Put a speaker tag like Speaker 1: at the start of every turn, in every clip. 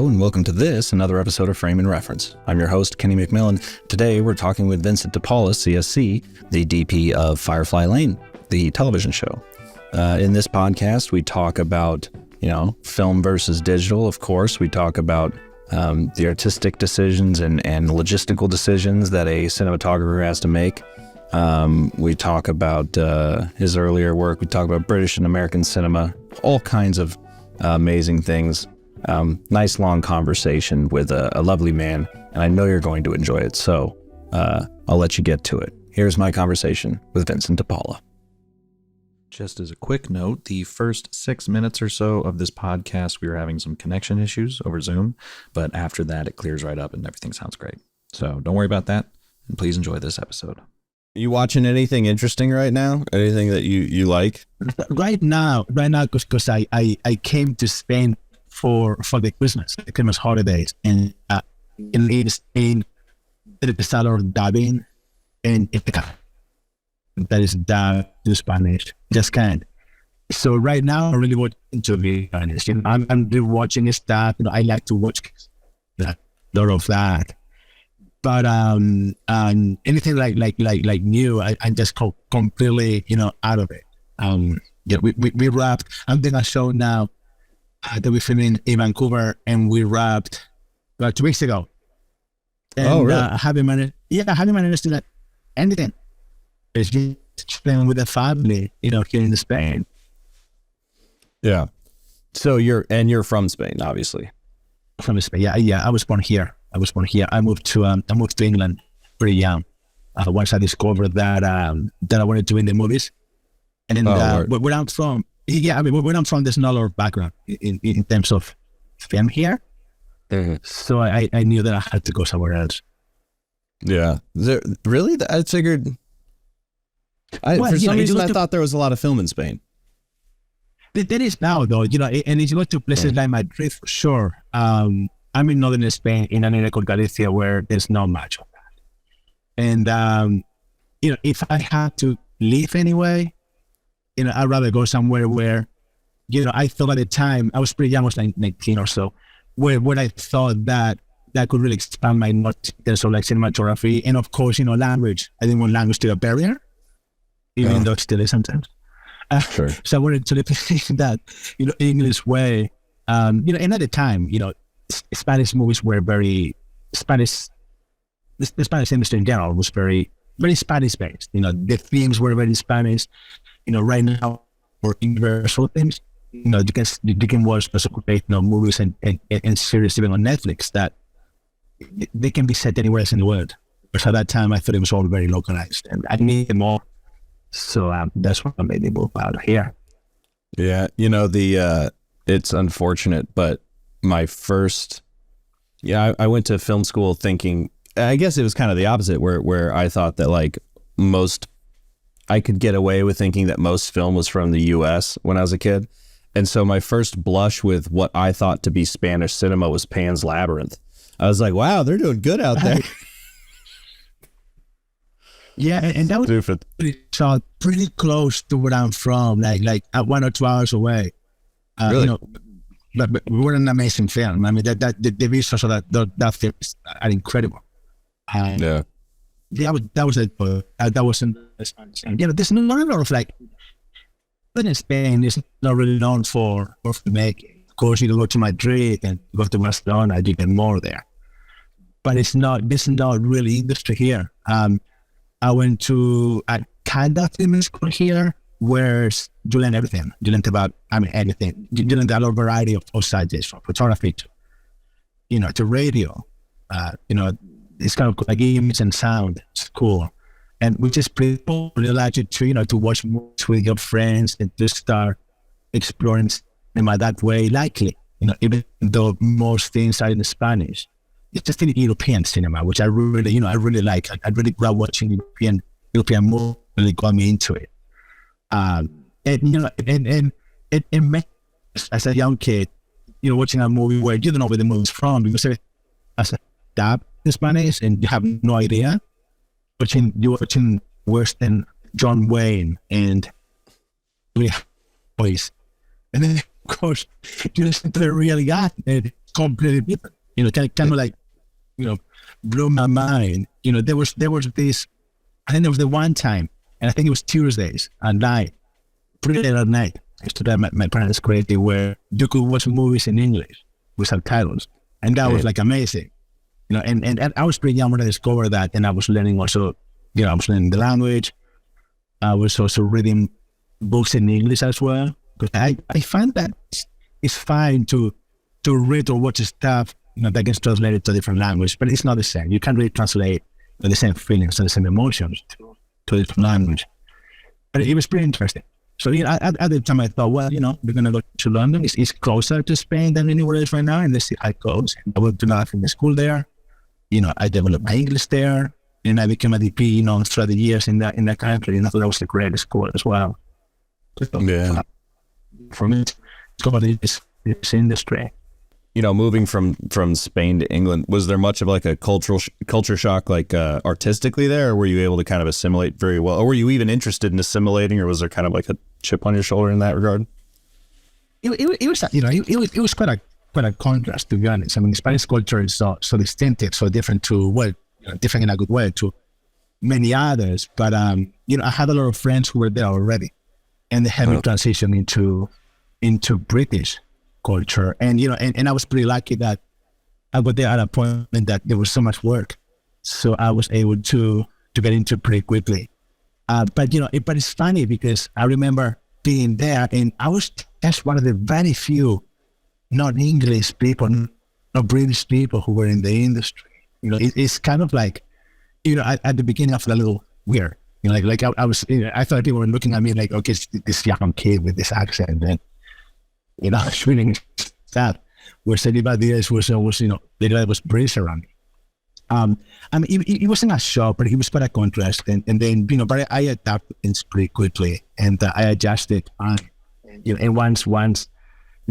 Speaker 1: Hello and welcome to another episode of Frame and Reference. I'm your host, Kenny McMillan. Today we're talking with Vincent DePaula, CSC, the DP of Firefly Lane, the television show. In this podcast, we talk about, film versus digital, of course. We talk about the artistic decisions and logistical decisions that a cinematographer has to make. We talk about his earlier work. We talk about British and American cinema, all kinds of amazing things. Nice long conversation with a lovely man, and I know you're going to enjoy it, so I'll let you get to it. Here's my conversation with Vincent DePaula. Just as a quick note, the first 6 minutes or so of this podcast, we were having some connection issues over Zoom, but after that, it clears right up and everything sounds great. So don't worry about that, and please enjoy this episode. Are you watching anything interesting right now? Anything that you like?
Speaker 2: Right now, because I came to Spain for the Christmas holidays, and in Spain, there is a lot of dubbing, and that is dubbed to Spanish. Just can't. So right now, I'm really watching, to be honest. I'm watching stuff. I like to watch a lot of that. But anything like new, I just completely out of it. We wrapped. I'm doing a show now that we're filming in Vancouver, and we wrapped about 2 weeks ago. And,
Speaker 1: oh, really?
Speaker 2: I haven't managed to do anything. It's just playing with the family, here in Spain.
Speaker 1: Yeah. So you're from Spain, obviously.
Speaker 2: From Spain, yeah. I was born here. I moved to England pretty young. Once I discovered that I wanted to be in the movies, and then where I'm from. Yeah, where I'm from, there's not a lot of background in terms of film here. Mm-hmm. So I knew that I had to go somewhere else.
Speaker 1: Yeah. Really? I figured... for some reason, I thought there was a lot of film in Spain.
Speaker 2: There is now, though, and if you go to places like Madrid, for sure. I'm in northern Spain, in an area called Galicia, where there's not much of that. And, if I had to leave anyway, I'd rather go somewhere where, I thought at the time, I was pretty young, I was like 19 or so, where I thought that could really expand my knowledge in terms of like cinematography. And of course, language. I didn't want language to be a barrier, even though it still is sometimes.
Speaker 1: Sure.
Speaker 2: So I wanted to live in that, English way. And at the time, Spanish movies were very Spanish. The Spanish industry in general was very, very Spanish based. The themes were very Spanish. Right now, for universal themes, you can watch great, movies and series even on Netflix that they can be set anywhere else in the world. But at that time, I thought it was all very localized, and I needed more. So that's what made me move out of here.
Speaker 1: Yeah, it's unfortunate, but my first, I went to film school thinking, I guess it was kind of the opposite, where I thought that I could get away with thinking that most film was from the U.S. when I was a kid. And so my first blush with what I thought to be Spanish cinema was Pan's Labyrinth. I was like, wow, they're doing good out there.
Speaker 2: Yeah, and that was pretty close to where I'm from, like 1 or 2 hours away.
Speaker 1: Really?
Speaker 2: But we were an amazing film. I mean, the visuals of that film are incredible.
Speaker 1: Yeah.
Speaker 2: That was it. That wasn't Spanish. And, there's not a lot of but in Spain, it's not really known for filmmaking. Of course, you go to Madrid and go to Barcelona, you get more there. But this is not really industry here. I went to a kind of film school here where you learn everything. You learn about, anything. You learn a lot of variety of subjects, from photography to radio. It's kind of like image and sound. It's cool. And we just really like you to watch movies with your friends and to start exploring cinema that way, likely. Even though most things are in Spanish. It's just in European cinema, which I really, I really like. I really love watching European movies. Really got me into it. And as a young kid, watching a movie where you don't know where the movie's from because as a dub in Spanish and you have no idea. You're watching Western John Wayne and voice, and then of course you listen to the real guy. And completely different. Kind of like, blew my mind. There was this, I think there was the one time, and I think it was Tuesdays at night, pretty late at night. I stood at my parents' creative where you could watch movies in English with subtitles. And that was like amazing. And I was pretty young when I discovered that, and I was learning also, I was learning the language. I was also reading books in English as well, because I find that it's fine to read or watch stuff, that gets translated to a different language, but it's not the same. You can't really translate the same feelings and the same emotions to a different language. But it was pretty interesting. So at the time I thought, well, we're going to go to London. It's closer to Spain than anywhere else right now, and let's see how it goes. I went to art in the school there. I developed my English there, and I became a DP, throughout the years in that country. And I thought that was a great school as well.
Speaker 1: Yeah.
Speaker 2: For me, it's got this industry.
Speaker 1: Moving from Spain to England, was there much of like a culture shock, like artistically there, or were you able to kind of assimilate very well? Or were you even interested in assimilating, or was there kind of like a chip on your shoulder in that regard?
Speaker 2: It was quite a contrast, to be honest. I mean, Spanish culture is so distinctive, so different different in a good way to many others. But I had a lot of friends who were there already, and they had me transition into British culture, and I was pretty lucky that I got there at a point that there was so much work, so I was able to get into pretty quickly. But it's funny because I remember being there, and I was just one of the very few non-English people, not British people who were in the industry. It's kind of like, at the beginning I felt a little weird. I was, I thought people were looking at me like, okay, this young kid with this accent, and shooting stuff, whereas everybody else was the guy was British around me. I mean, it wasn't a shock, but it was quite a contrast. And then, but I adapted things pretty quickly, and I adjusted. And once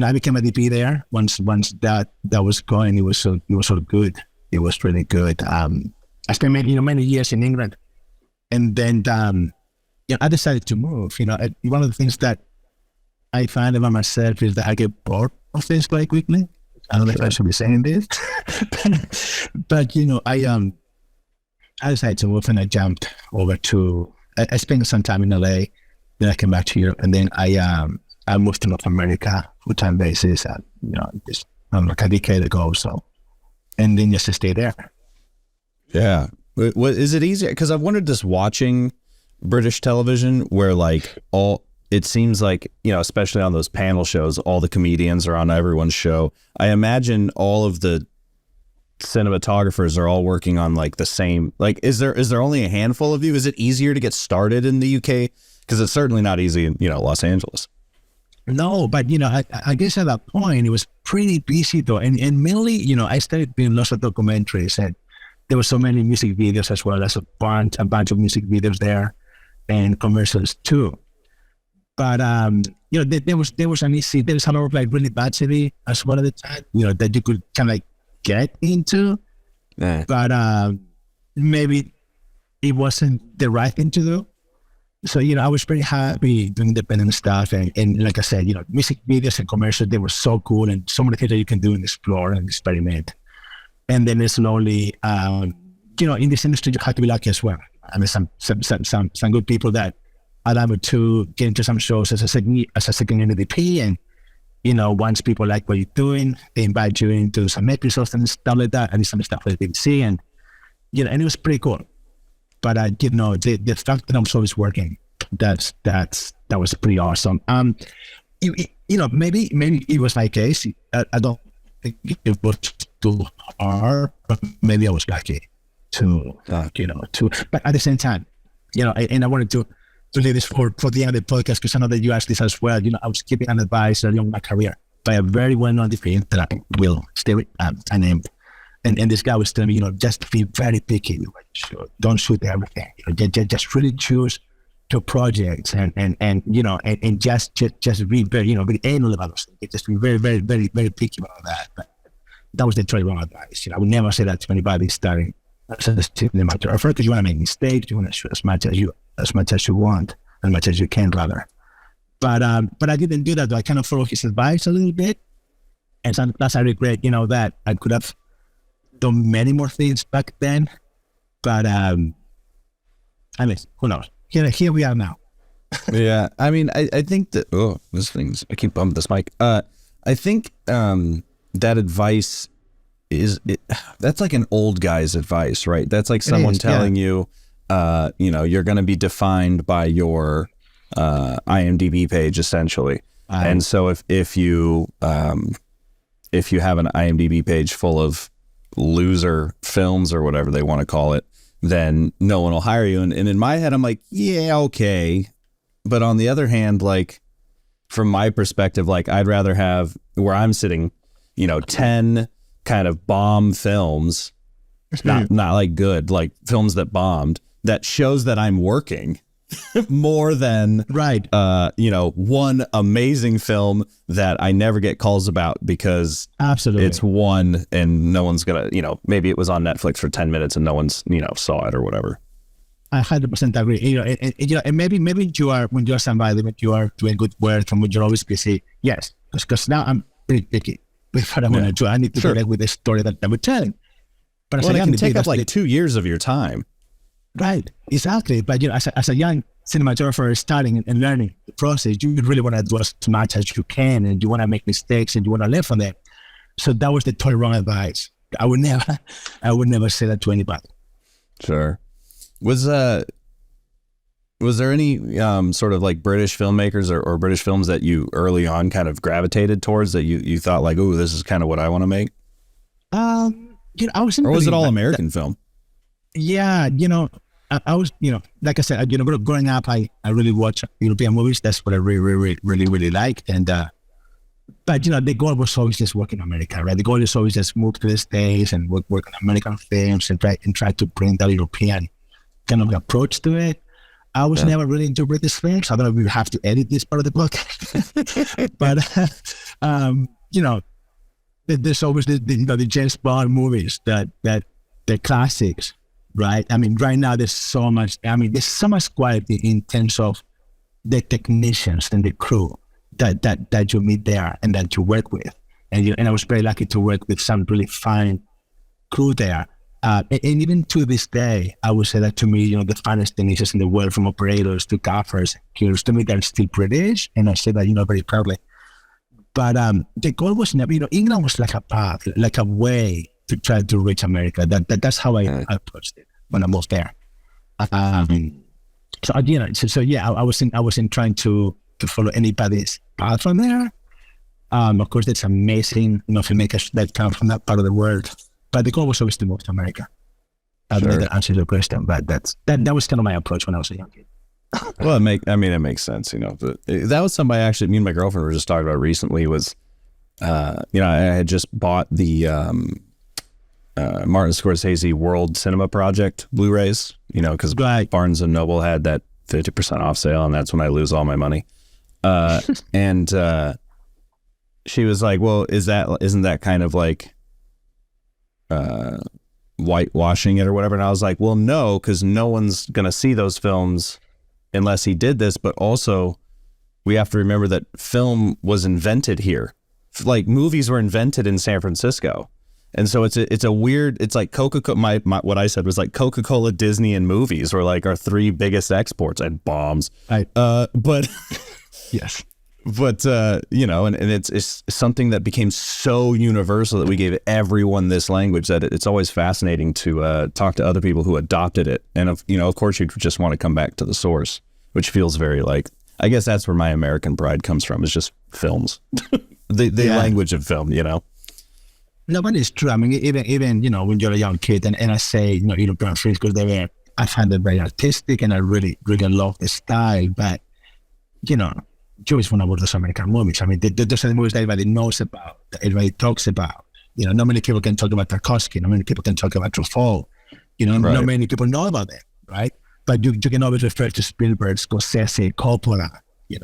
Speaker 2: I became a DP there. Once that was going, it was sort of good. It was really good. I spent many years in England, and then I decided to move. One of the things that I find about myself is that I get bored of things quite quickly. I don't know if I should be saying this, but I decided to move, and I jumped over to. I spent some time in LA, then I came back to Europe, and then I moved to North America full-time basis. Just like a decade ago or so, and then just to stay there.
Speaker 1: Yeah, is it easier? Because I've wondered this watching British television, where it seems like, especially on those panel shows, all the comedians are on everyone's show. I imagine all of the cinematographers are all working on like the same, is there only a handful of you? Is it easier to get started in the UK? Because it's certainly not easy in, Los Angeles.
Speaker 2: No, but, I guess at that point it was pretty busy though. And mainly, I started doing lots of documentaries, and there were so many music videos as well. There's a bunch of music videos there, and commercials too. But there was an easy. There was a lot of really bad TV as well at the time. That you could kind of get into, but maybe it wasn't the right thing to do. So I was pretty happy doing independent stuff, and like I said, music videos and commercials, they were so cool, and so many things that you can do and explore and experiment. And then slowly, in this industry, you have to be lucky as well. I mean, some good people that are able to get into some shows as a second NDP, and once people like what you're doing, they invite you into some episodes and stuff like that. I did some stuff for the BBC, and and it was pretty cool. But the fact that I was always working, that was pretty awesome. Maybe it was my case. I don't think it was too hard, but maybe I was lucky to but at the same time, and I wanted to leave this for the end of the podcast, because I know that you asked this as well. I was giving an advice early on in my career by a very well-known DP that I will stay unnamed. And this guy was telling me, just be very picky with what you shoot. Don't shoot everything. Just really choose your projects, and just be very, very anal about those things. Just be very, very, very, very picky about that. But that was the very wrong advice. I would never say that to anybody starting as a cinematographer, because you want to make mistakes. You want to shoot as much as you want, as much as you can, rather. But I didn't do that. I kind of followed his advice a little bit, And sometimes I regret, that I could have done many more things back then. But I mean, who knows? Here we are now.
Speaker 1: Yeah, I mean, I think that I keep bumping this mic. I think that advice that's like an old guy's advice, right? That's like someone telling you, you're going to be defined by your IMDb page essentially. And so if you have an IMDb page full of loser films or whatever they want to call it, then no one will hire you. And in my head, I'm like, yeah, okay. But on the other hand, like from my perspective, like I'd rather have where I'm sitting, 10 kind of bomb films, not like good, like films that bombed, that shows that I'm working more than one amazing film that I never get calls about because
Speaker 2: absolutely
Speaker 1: it's one and no one's gonna, maybe it was on Netflix for 10 minutes and no one's, saw it or whatever.
Speaker 2: I 100% agree. And maybe you are, when you are somebody, when you are doing good work and when you're always busy, yes, because now I'm pretty picky with what I want to do. I need to connect with the story that I'm telling. But
Speaker 1: it can take up like 2 years of your time.
Speaker 2: Right, exactly. But as a young cinematographer starting and learning the process, you really want to do as much as you can, and you want to make mistakes, and you want to learn from them. So that was the totally wrong advice. I would never say that to anybody.
Speaker 1: Sure. Was there any sort of like British filmmakers or British films that you early on kind of gravitated towards that you thought like, oh, this is kind of what I want to make?
Speaker 2: I was.
Speaker 1: Or was it all American film?
Speaker 2: Yeah, I was, like I said, growing up, I really watched European movies. That's what I really liked. And but the goal was always just work in America, right? The goal is always just move to the States and work on American films and try to bring that European kind of approach to it. I was never really into British films. I don't know if we have to edit this part of the book, but there's always the James Bond movies that the classics, right? I mean, right now there's so much quality in terms of the technicians and the crew that you meet there and that you work with, and I was very lucky to work with some really fine crew there. And even to this day, I would say that to me, the finest technicians in the world, from operators to gaffers, to me, they're still British, and I say that, very proudly. But the goal was never, England was like a path, like a way to try to reach America. That's how I approached it when I moved there. I wasn't trying to follow anybody's path from there. Of course, there's amazing, filmmakers that come from that part of the world. But the goal was always to move to America. I don't know that answers your question, but that was kind of my approach when I was a young kid.
Speaker 1: Well, it makes sense, That was somebody actually, me and my girlfriend were just talking about recently was, I had just bought the Martin Scorsese World Cinema Project Blu-rays, because Barnes & Noble had that 50% off sale, and that's when I lose all my money. And she was like, well, isn't that kind of like whitewashing it or whatever? And I was like, well, no, because no one's going to see those films unless he did this. But also we have to remember that film was invented here. Like movies were invented in San Francisco. And so it's a weird, it's like Coca-Cola, what I said was like Coca-Cola, Disney, and movies were like our three biggest exports, and bombs. But
Speaker 2: yes.
Speaker 1: But, and it's something that became so universal that we gave everyone this language that it's always fascinating to talk to other people who adopted it. And, of course, you just want to come back to the source, which feels very like, I guess that's where my American pride comes from, is just films, the language of film,
Speaker 2: No, but it's true. I mean, even when you're a young kid, and I say, European films, because I find them very artistic and I really, really love the style, but, you always want to watch those American movies. I mean, those are the movies that everybody knows about, that everybody talks about. Not many people can talk about Tarkovsky. Not many people can talk about Truffaut. Not many people know about them, right? But you can always refer to Spielberg, Scorsese, Coppola. You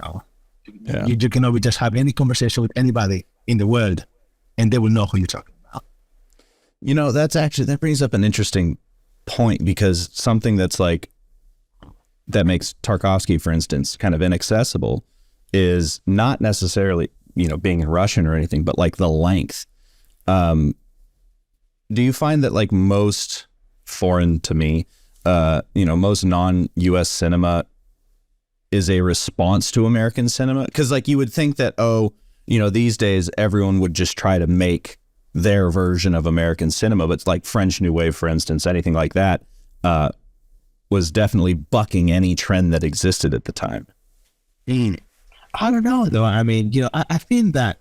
Speaker 2: can always just have any conversation with anybody in the world, and they will know who you're talking about.
Speaker 1: That brings up an interesting point, because something that's like, that makes Tarkovsky, for instance, kind of inaccessible is not necessarily, being in Russian or anything, but like the length. Do you find that like most foreign to me, most non-US cinema is a response to American cinema? Because like you would think that, these days everyone would just try to make their version of American cinema, but it's like French New Wave, for instance, anything like that, was definitely bucking any trend that existed at the time.
Speaker 2: I don't know though. I mean, I think that,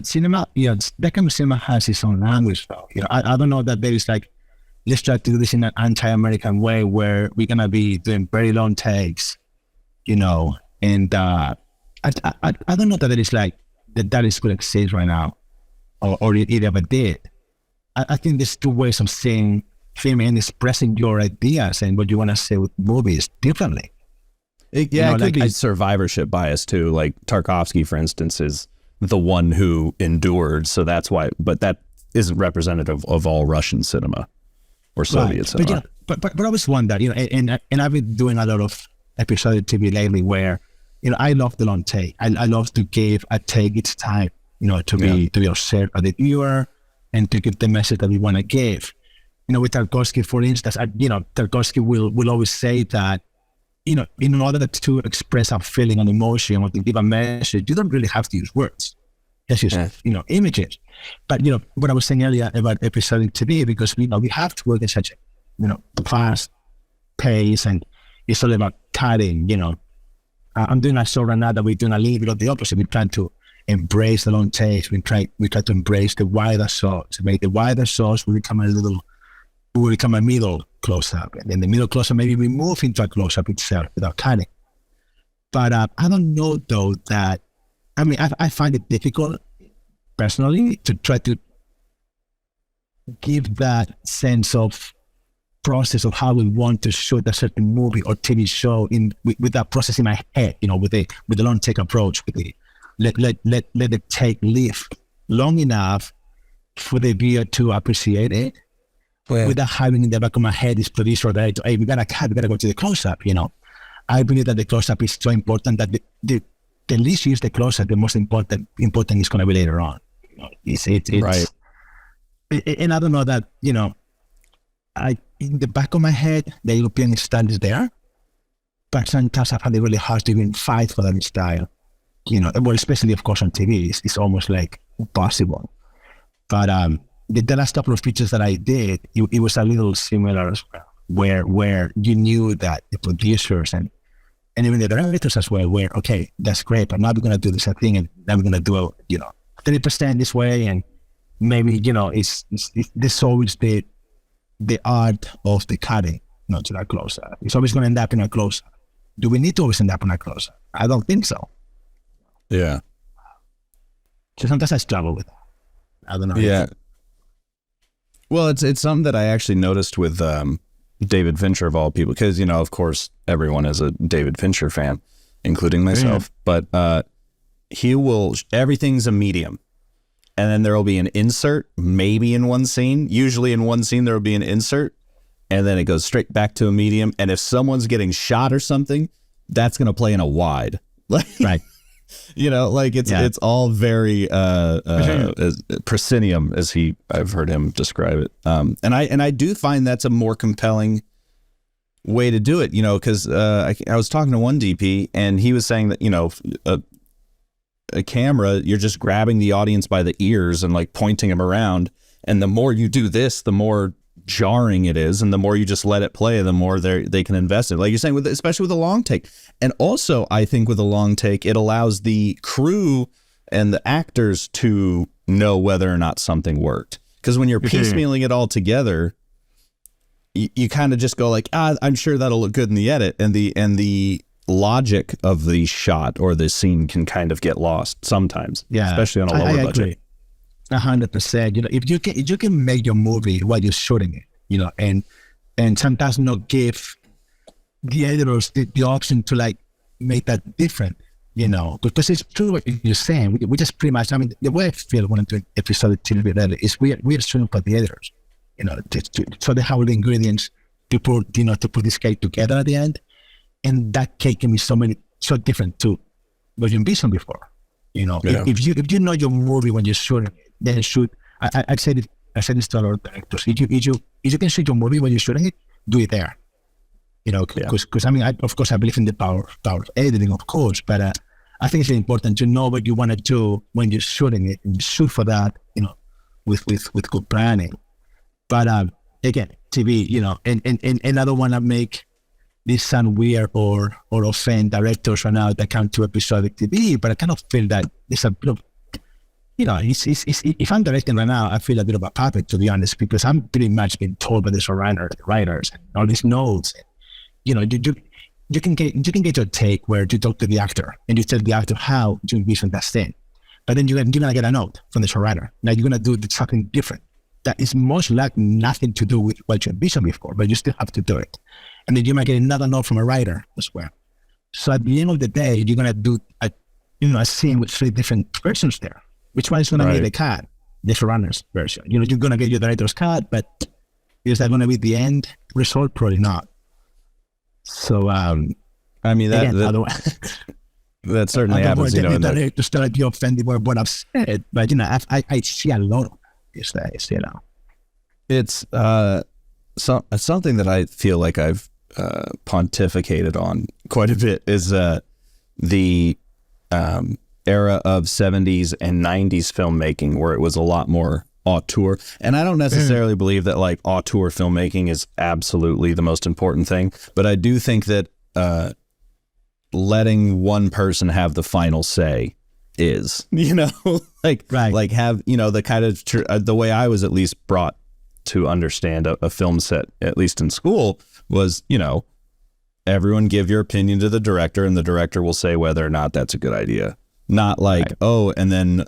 Speaker 2: cinema, that kind of cinema has its own language though. I don't know that there is like, let's try to do this in an anti-American way where we're going to be doing very long takes, and I don't know that it is like, that is going to exist right now or it ever did. I think there's two ways of seeing film and expressing your ideas and what you want to say with movies differently.
Speaker 1: It could be survivorship bias too. Like Tarkovsky, for instance, is the one who endured, so that's why. But that isn't representative of all Russian cinema or Soviet cinema.
Speaker 2: But I was wondering, and I've been doing a lot of episodic TV lately where, I love the long take. I love to give a take its time, to be observed by the viewer and to give the message that we want to give. With Tarkovsky, for instance, Tarkovsky will always say that, in order to express a feeling and emotion or to give a message, you don't really have to use words. Just use, images. But, what I was saying earlier about episodic TV, because, we have to work in such a, fast pace, and it's all about cutting, I'm doing a show right now that we're doing a little bit of the opposite. We're trying to embrace the long takes. We try to embrace the wider shots. To make the wider shots, we become a middle close-up, and then the middle close-up, maybe we move into a close-up itself without cutting. But I don't know, though, that, I find it difficult, personally, to try to give that sense of process of how we want to shoot a certain movie or TV show with that process in my head, with the long take approach, with the let the take live long enough for the viewer to appreciate it. Well, without having in the back of my head this producer or director, hey, we gotta go to the close-up, I believe that the close-up is so important that the least you use the close-up, the most important is gonna be later on. It's right. And I don't know that, in the back of my head, the European style is there, but sometimes I find it really hard to even fight for that style. Well, especially of course on TV, it's almost like impossible. But the last couple of features that I did, it was a little similar as well, where you knew that the producers and even the directors as well were, okay, that's great, but now we're going to do this thing, and now we're going to do 30% this way, and maybe, there's always the art of the cutting, not to that close-up. It's always going to end up in a close-up. Do we need to always end up in a close-up? I don't think so.
Speaker 1: Yeah.
Speaker 2: So sometimes I struggle with that. I don't know.
Speaker 1: Yeah. Well, it's something that I actually noticed with David Fincher, of all people, because, of course, everyone is a David Fincher fan, including myself. Yeah. But everything's a medium. And then there will be an insert, maybe in one scene. Usually in one scene, there will be an insert. And then it goes straight back to a medium. And if someone's getting shot or something, that's going to play in a wide.
Speaker 2: Right.
Speaker 1: It's all very proscenium, as I've heard him describe it. And I do find that's a more compelling way to do it, because I was talking to one DP, and he was saying that, a camera, you're just grabbing the audience by the ears and like pointing them around. And the more you do this, the more jarring it is. And the more you just let it play, the more they can invest in it. Like you're saying, especially with a long take. And also, I think with a long take, it allows the crew and the actors to know whether or not something worked. Because when you're piecemealing it all together, you kind of just go like, I'm sure that'll look good in the edit. And the logic of the shot or the scene can kind of get lost sometimes, especially on a lower budget.
Speaker 2: 100%. If you can make your movie while you're shooting it, and sometimes not give the editors the option to like make that different, because it's true what you're saying. We just pretty much, the way I feel when I'm doing episode TV is we are shooting for the editors, so they have all the ingredients to put this cake together at the end. And that cake can be so different to what you envisioned before. You know,
Speaker 1: Yeah.
Speaker 2: if you know your movie when you're shooting it, then shoot. I said this to a lot of directors. If you can shoot your movie when you're shooting it, do it there. You know, because I mean, of course, I believe in the power of editing, of course, but I think it's important to know what you want to do when you're shooting it, and you shoot for that, you know, with good planning. But again, TV, you know, and I don't want to make this sound weird or offend directors right now that come to episodic TV, but I kind of feel that there's a bit of, you know, if I'm directing right now, I feel a bit of a puppet, to be honest, because I'm pretty much being told by the writers, and all these notes. You know, you can get your take where you talk to the actor and you tell the actor how to envision that scene, but then you're gonna get a note from the writer. Now you're gonna do something different that is most likely nothing to do with what you envisioned before, but you still have to do it. And then you might get another note from a writer as well. So at the end of the day, you're gonna do a scene with 3 different versions there. Which one is gonna be the cut? The showrunner's version. You know, you're gonna get your director's cut, but is that gonna be the end result? Probably not. So I
Speaker 1: mean that certainly happens. You know,
Speaker 2: to start to be offended by what I've said, but you know, I see a lot of these days. You know,
Speaker 1: it's something that I feel like I've pontificated on quite a bit is the era of 70s and 90s filmmaking, where it was a lot more auteur. And I don't necessarily believe that like auteur filmmaking is absolutely the most important thing, but I do think that letting one person have the final say is, you know, like have, you know, the kind of the way I was at least brought to understand a film set, at least in school, was, you know, everyone give your opinion to the director and the director will say whether or not that's a good idea. Not like, oh, and then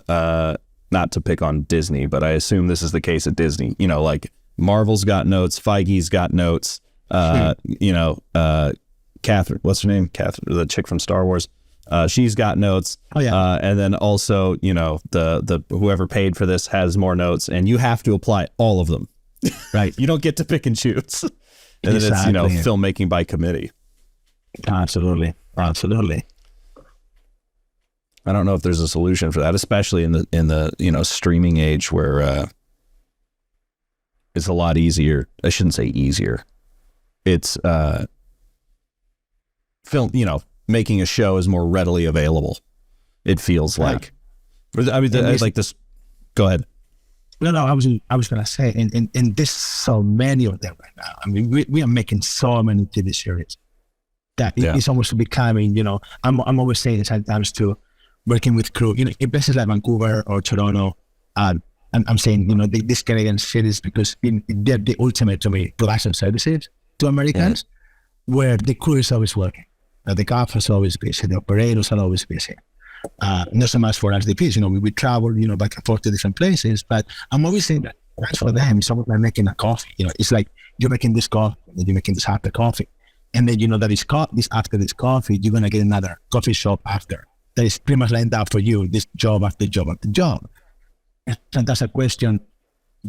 Speaker 1: not to pick on Disney, but I assume this is the case at Disney. You know, like Marvel's got notes, Feige's got notes, you know, Catherine, what's her name? Catherine, the chick from Star Wars. She's got notes. Oh, yeah. And then also, you know, the whoever paid for this has more notes, and you have to apply all of them. Right. You don't get to pick and choose. And then it's, you know, filmmaking by committee.
Speaker 2: Absolutely. Absolutely.
Speaker 1: I don't know if there's a solution for that, especially in the you know, streaming age where it's a lot easier. I shouldn't say easier. It's film, you know, making a show is more readily available. It feels like. I mean, like this. Go ahead.
Speaker 2: No, I was gonna say, and there's so many of them right now. I mean, we are making so many TV series that it's almost becoming, you know, I'm always saying sometimes too, working with crew, you know, in places like Vancouver or Toronto, I'm saying, you know, these Canadian cities, because they're the ultimate, to me, production services to Americans, where the crew is always working. The gaffer is always busy, the operators are always busy. Not so much for us DPs, you know, we travel, you know, back and forth to different places, but I'm always saying that for them, it's almost like making a coffee. You know, it's like you're making this coffee, and then you're making this after coffee. And then you know that after this coffee, you're going to get another coffee shop after. That is pretty much lined up for you, this job after job after job. And that's a question,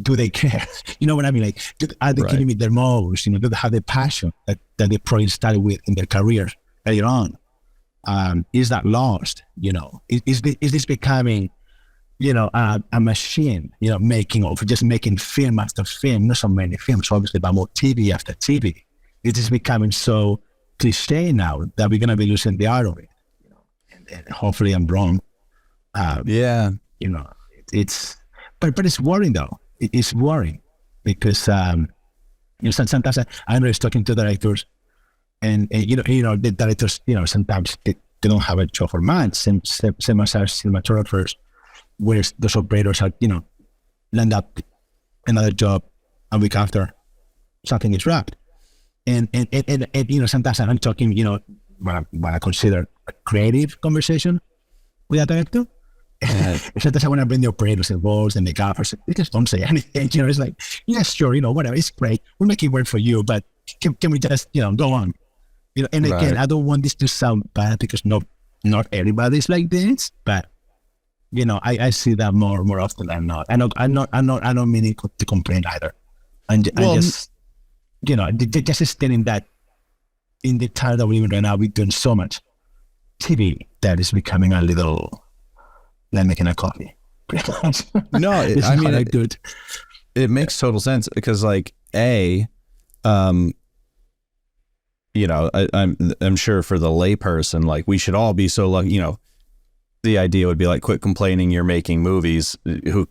Speaker 2: do they care? You know what I mean? Like, are they giving me their most? You know, do they have the passion that they probably started with in their career earlier on? Is that lost? You know, is this becoming, you know, a machine, you know, just making film after film, not so many films, obviously, but more TV after TV. It is becoming so cliche now that we're going to be losing the art of it. You know, and hopefully I'm wrong. You know, but it's worrying though. It's worrying because, you know, sometimes I know talking to directors, and you know, the directors, you know, sometimes they don't have a job for months, same as our cinematographers, where those operators are, you know, land up another job a week after something is wrapped. And you know, sometimes I'm talking, you know, what I consider a creative conversation with a director. Sometimes I want to bring the operators involved and the gaffers. They just don't say anything. You know, it's like, yeah, sure, you know, whatever, it's great. We'll make it work for you, but can we just, you know, go on? You know, and again, I don't want this to sound bad because not everybody's like this, but you know, I see that more often than not. I don't mean to complain either. I just, you know, just stating that in the time that we're in right now, we're doing so much TV that is becoming a little like making a coffee.
Speaker 1: No,
Speaker 2: it
Speaker 1: makes total sense because like I'm sure for the layperson, like we should all be so lucky, the idea would be like, quit complaining, you're making movies, who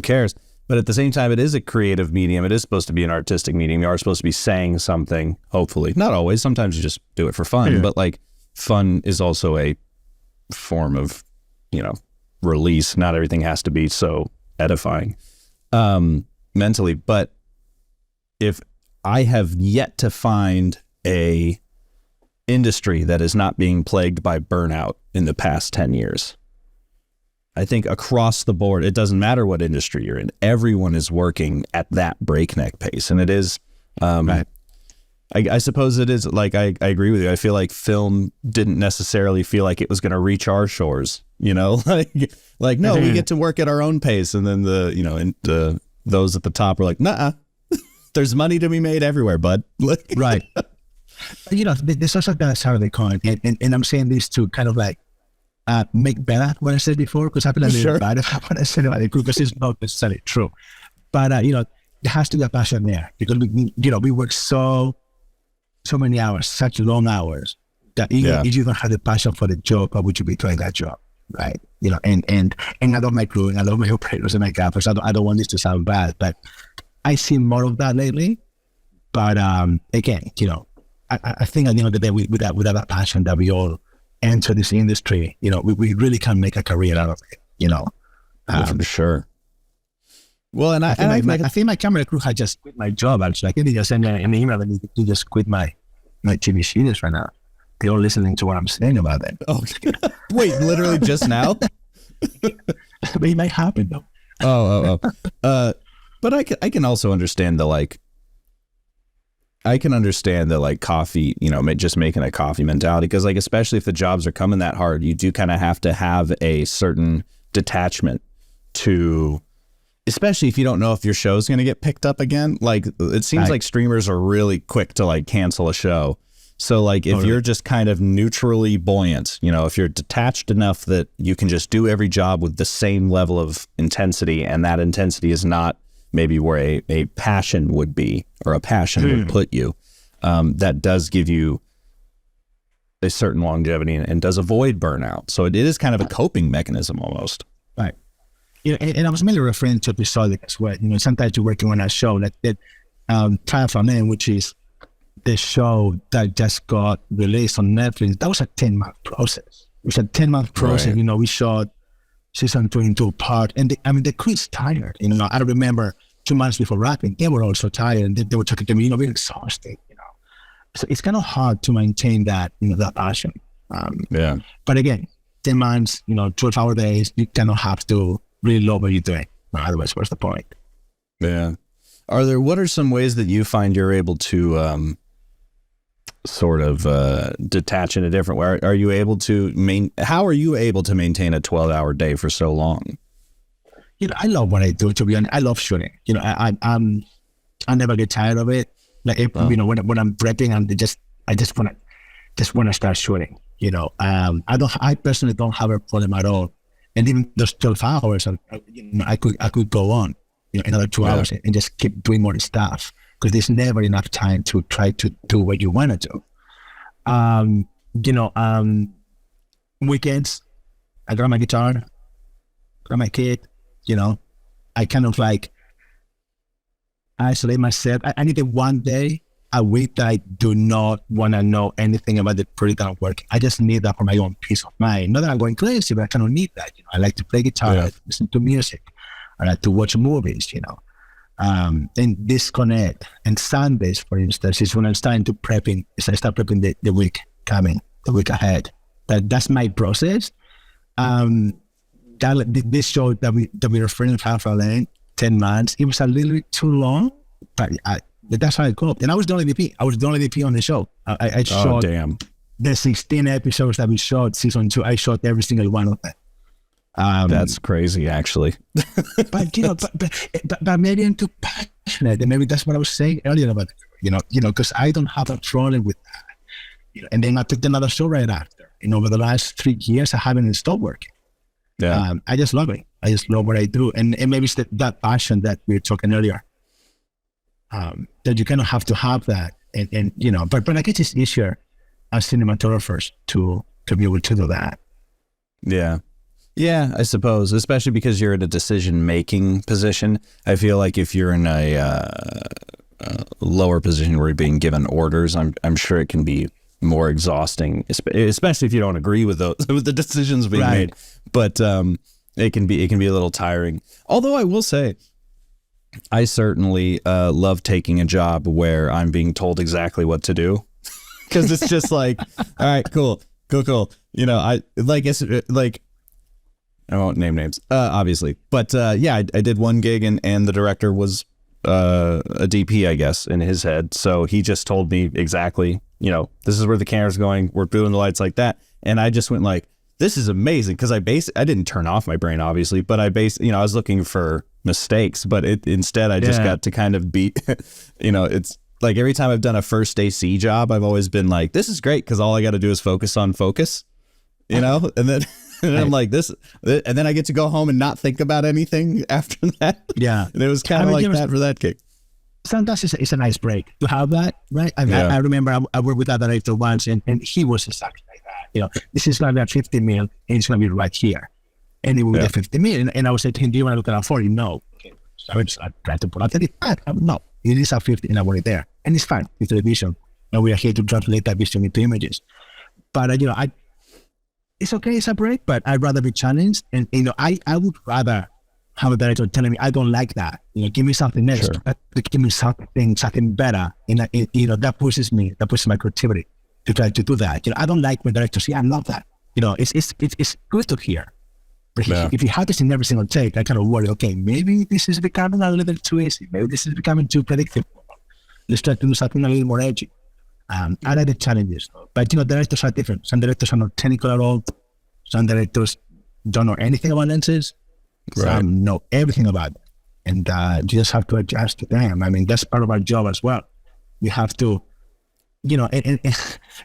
Speaker 1: cares? But at the same time, it is a creative medium. It is supposed to be an artistic medium. You are supposed to be saying something, hopefully. Not always. Sometimes you just do it for fun. But like fun is also a form of, release. Not everything has to be so edifying mentally. But if I have yet to find a industry that is not being plagued by burnout in the past 10 years. I think across the board, it doesn't matter what industry you're in, everyone is working at that breakneck pace. And it is, right. I suppose it is like, I agree with you. I feel like film didn't necessarily feel like it was going to reach our shores, like, no, we get to work at our own pace. And then those at the top are like, nah, there's money to be made everywhere, bud.
Speaker 2: Right. There's also that side of the coin. And I'm saying this to kind of like, make better what I said before, because I feel like
Speaker 1: sure.
Speaker 2: bad about what I said about the group, because it's not necessarily true. But there has to be a passion there, because we work so many hours, such long hours, that if you don't have the passion for the job, why would you be doing that job, right? And I love my crew, and I love my operators and my gaffers. I don't want this to sound bad, but I see more of that lately. But again, I think at the end of the day, with that passion that we all enter this industry, we really can make a career out of it,
Speaker 1: for sure. Well, and I
Speaker 2: think my camera crew had just quit my job, actually. I think they just sent me an email and they just quit my TV series right now. They're all listening to what I'm saying about them.
Speaker 1: Oh, wait, literally just now?
Speaker 2: But it might happen though.
Speaker 1: But I can also understand the coffee, just making a coffee mentality, because like, especially if the jobs are coming that hard, you do kind of have to have a certain detachment to, especially if you don't know if your show's going to get picked up again. Like it seems like streamers are really quick to like cancel a show. So like if you're just kind of neutrally buoyant, if you're detached enough that you can just do every job with the same level of intensity, and that intensity is not maybe where a passion would be, or a passion would put you, that does give you a certain longevity and does avoid burnout. So it is kind of a coping mechanism almost.
Speaker 2: Right. And I was mainly referring to episodic as well. Sometimes you're working on a show that Firefly, which is the show that just got released on Netflix. That was a 10-month process. It was a 10-month process. Right. We shot season 2 into a part, and the crew is tired. I remember 2 months before wrapping, they were also tired, and they were talking to me, we're exhausted. So it's kind of hard to maintain that, that passion. But again, 10 months, 12-hour days, you kind of have to really love what you're doing. Otherwise, what's the point?
Speaker 1: Yeah. What are some ways that you find you're able to sort of detach in a different way? Are you able to how are you able to maintain a 12-hour day for so long?
Speaker 2: I love what I do, to be honest. I love shooting. I never get tired of it. Like when I'm prepping, I just want to start shooting. I personally don't have a problem at all. And even those 12 hours, I could go on, another 2 hours and just keep doing more stuff, because there's never enough time to try to do what you want to do. Weekends, I grab my guitar, grab my kid, I kind of like isolate myself. I need one day a week that I do not want to know anything about the project that I'm working. I just need that for my own peace of mind. Not that I'm going crazy, but I kind of need that. I like to play guitar, I like to listen to music, I like to watch movies, and disconnect. And Sundays, for instance, is when I'm starting to prepping. I start prepping the week coming, the week ahead. That's my process. This show that we're referring to, Firefly, 10 months, it was a little bit too long, but that's how it goes. And I was the only DP. I was the only DP on the show. I shot the 16 episodes that we shot, season 2. I shot every single one of them.
Speaker 1: That's crazy, actually.
Speaker 2: But maybe I'm too passionate, and maybe that's what I was saying earlier about it. Because I don't have a problem with that. And then I picked another show right after. Over the last 3 years, I haven't stopped working. I just love it. I just love what I do. And maybe it's that passion that we were talking earlier, that you kind of have to have that. And you know, but I guess it's easier as cinematographers to be able to do that.
Speaker 1: Yeah, I suppose, especially because you're in a decision-making position. I feel like if you're in a lower position where you're being given orders, I'm sure it can be more exhausting, especially if you don't agree with the decisions being made. But it can be a little tiring. Although I will say, I certainly love taking a job where I'm being told exactly what to do, because it's just like, all right, cool. You know, I won't name names, obviously, but yeah, I did one gig and the director was a DP, I guess, in his head. So he just told me exactly, you know, this is where the camera's going. We're doing the lights like that. And I just went like, this is amazing. Cause I didn't turn off my brain, obviously, but I was looking for mistakes, but instead I just got to kind of be, you know, it's like every time I've done a first AC job, I've always been like, this is great. Cause all I got to do is focus on focus, you know, and then I'm like this, and then I get to go home and not think about anything after that.
Speaker 2: Yeah.
Speaker 1: And it was kind of like that for that gig.
Speaker 2: Sometimes it's a nice break to have that, right? I remember I worked with that director once, and he was exactly like that. You know, this is going to be at 50 mil, and it's going to be right here. And it will be at 50 mil. And I would say to him, do you want to look at 40? No. Okay. So I tried to pull out 35. No, it is at 50, and I want it there. And it's fine. It's the vision. And we are here to translate that vision into images. But, you know, it's okay, it's a break, but I'd rather be challenged. And, you know, I would rather have a director telling me, I don't like that. You know, give me something next. Sure. Give me something better. And, you know, that pushes my creativity to try to do that. You know, I don't like when directors say, I love that. You know, it's good to hear. But if you have this in every single take, I kind of worry, okay, maybe this is becoming a little too easy. Maybe this is becoming too predictable. Let's try to do something a little more edgy. I like the challenges, but you know, directors are different. Some directors are not technical at all. Some directors don't know anything about lenses. Some know everything about it, and you just have to adjust to them. I mean, that's part of our job as well. You have to, you know, and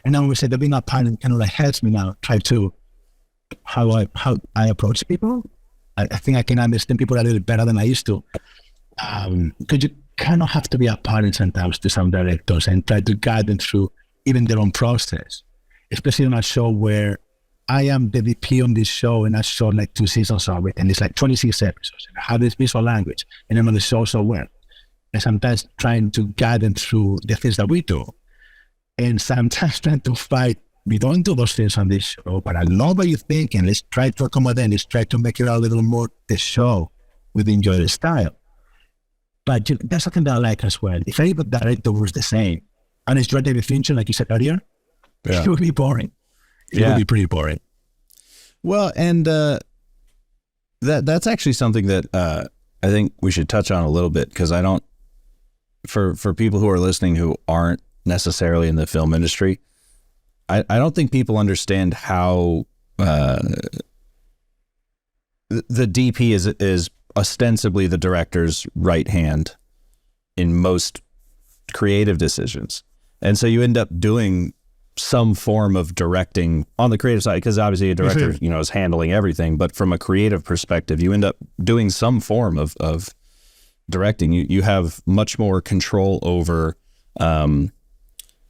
Speaker 2: now we say that being a pilot kind of like helps me now try to how I approach people. I think I can understand people a little better than I used to, because you kind of have to be a partner sometimes to some directors and try to guide them through even their own process, especially on a show where I am the DP on this show and I shot like 2 seasons of it, and it's like 26 episodes. And I have this visual language and I'm on the show so well. And sometimes trying to guide them through the things that we do. And sometimes trying to fight, we don't do those things on this show, but I love what you're thinking. Let's try to accommodate, let's try to make it a little more the show with enjoy the style. But that's something that I like as well. If every director was the same, and it's David Fincher, like you said earlier, it would be boring. It would be pretty boring.
Speaker 1: Well, and that's actually something that I think we should touch on a little bit, because I don't, for people who are listening who aren't necessarily in the film industry, I don't think people understand how the DP is ostensibly the director's right hand in most creative decisions. And so you end up doing some form of directing on the creative side, because obviously a director, you know, is handling everything, but from a creative perspective, you end up doing some form of directing. You have much more control over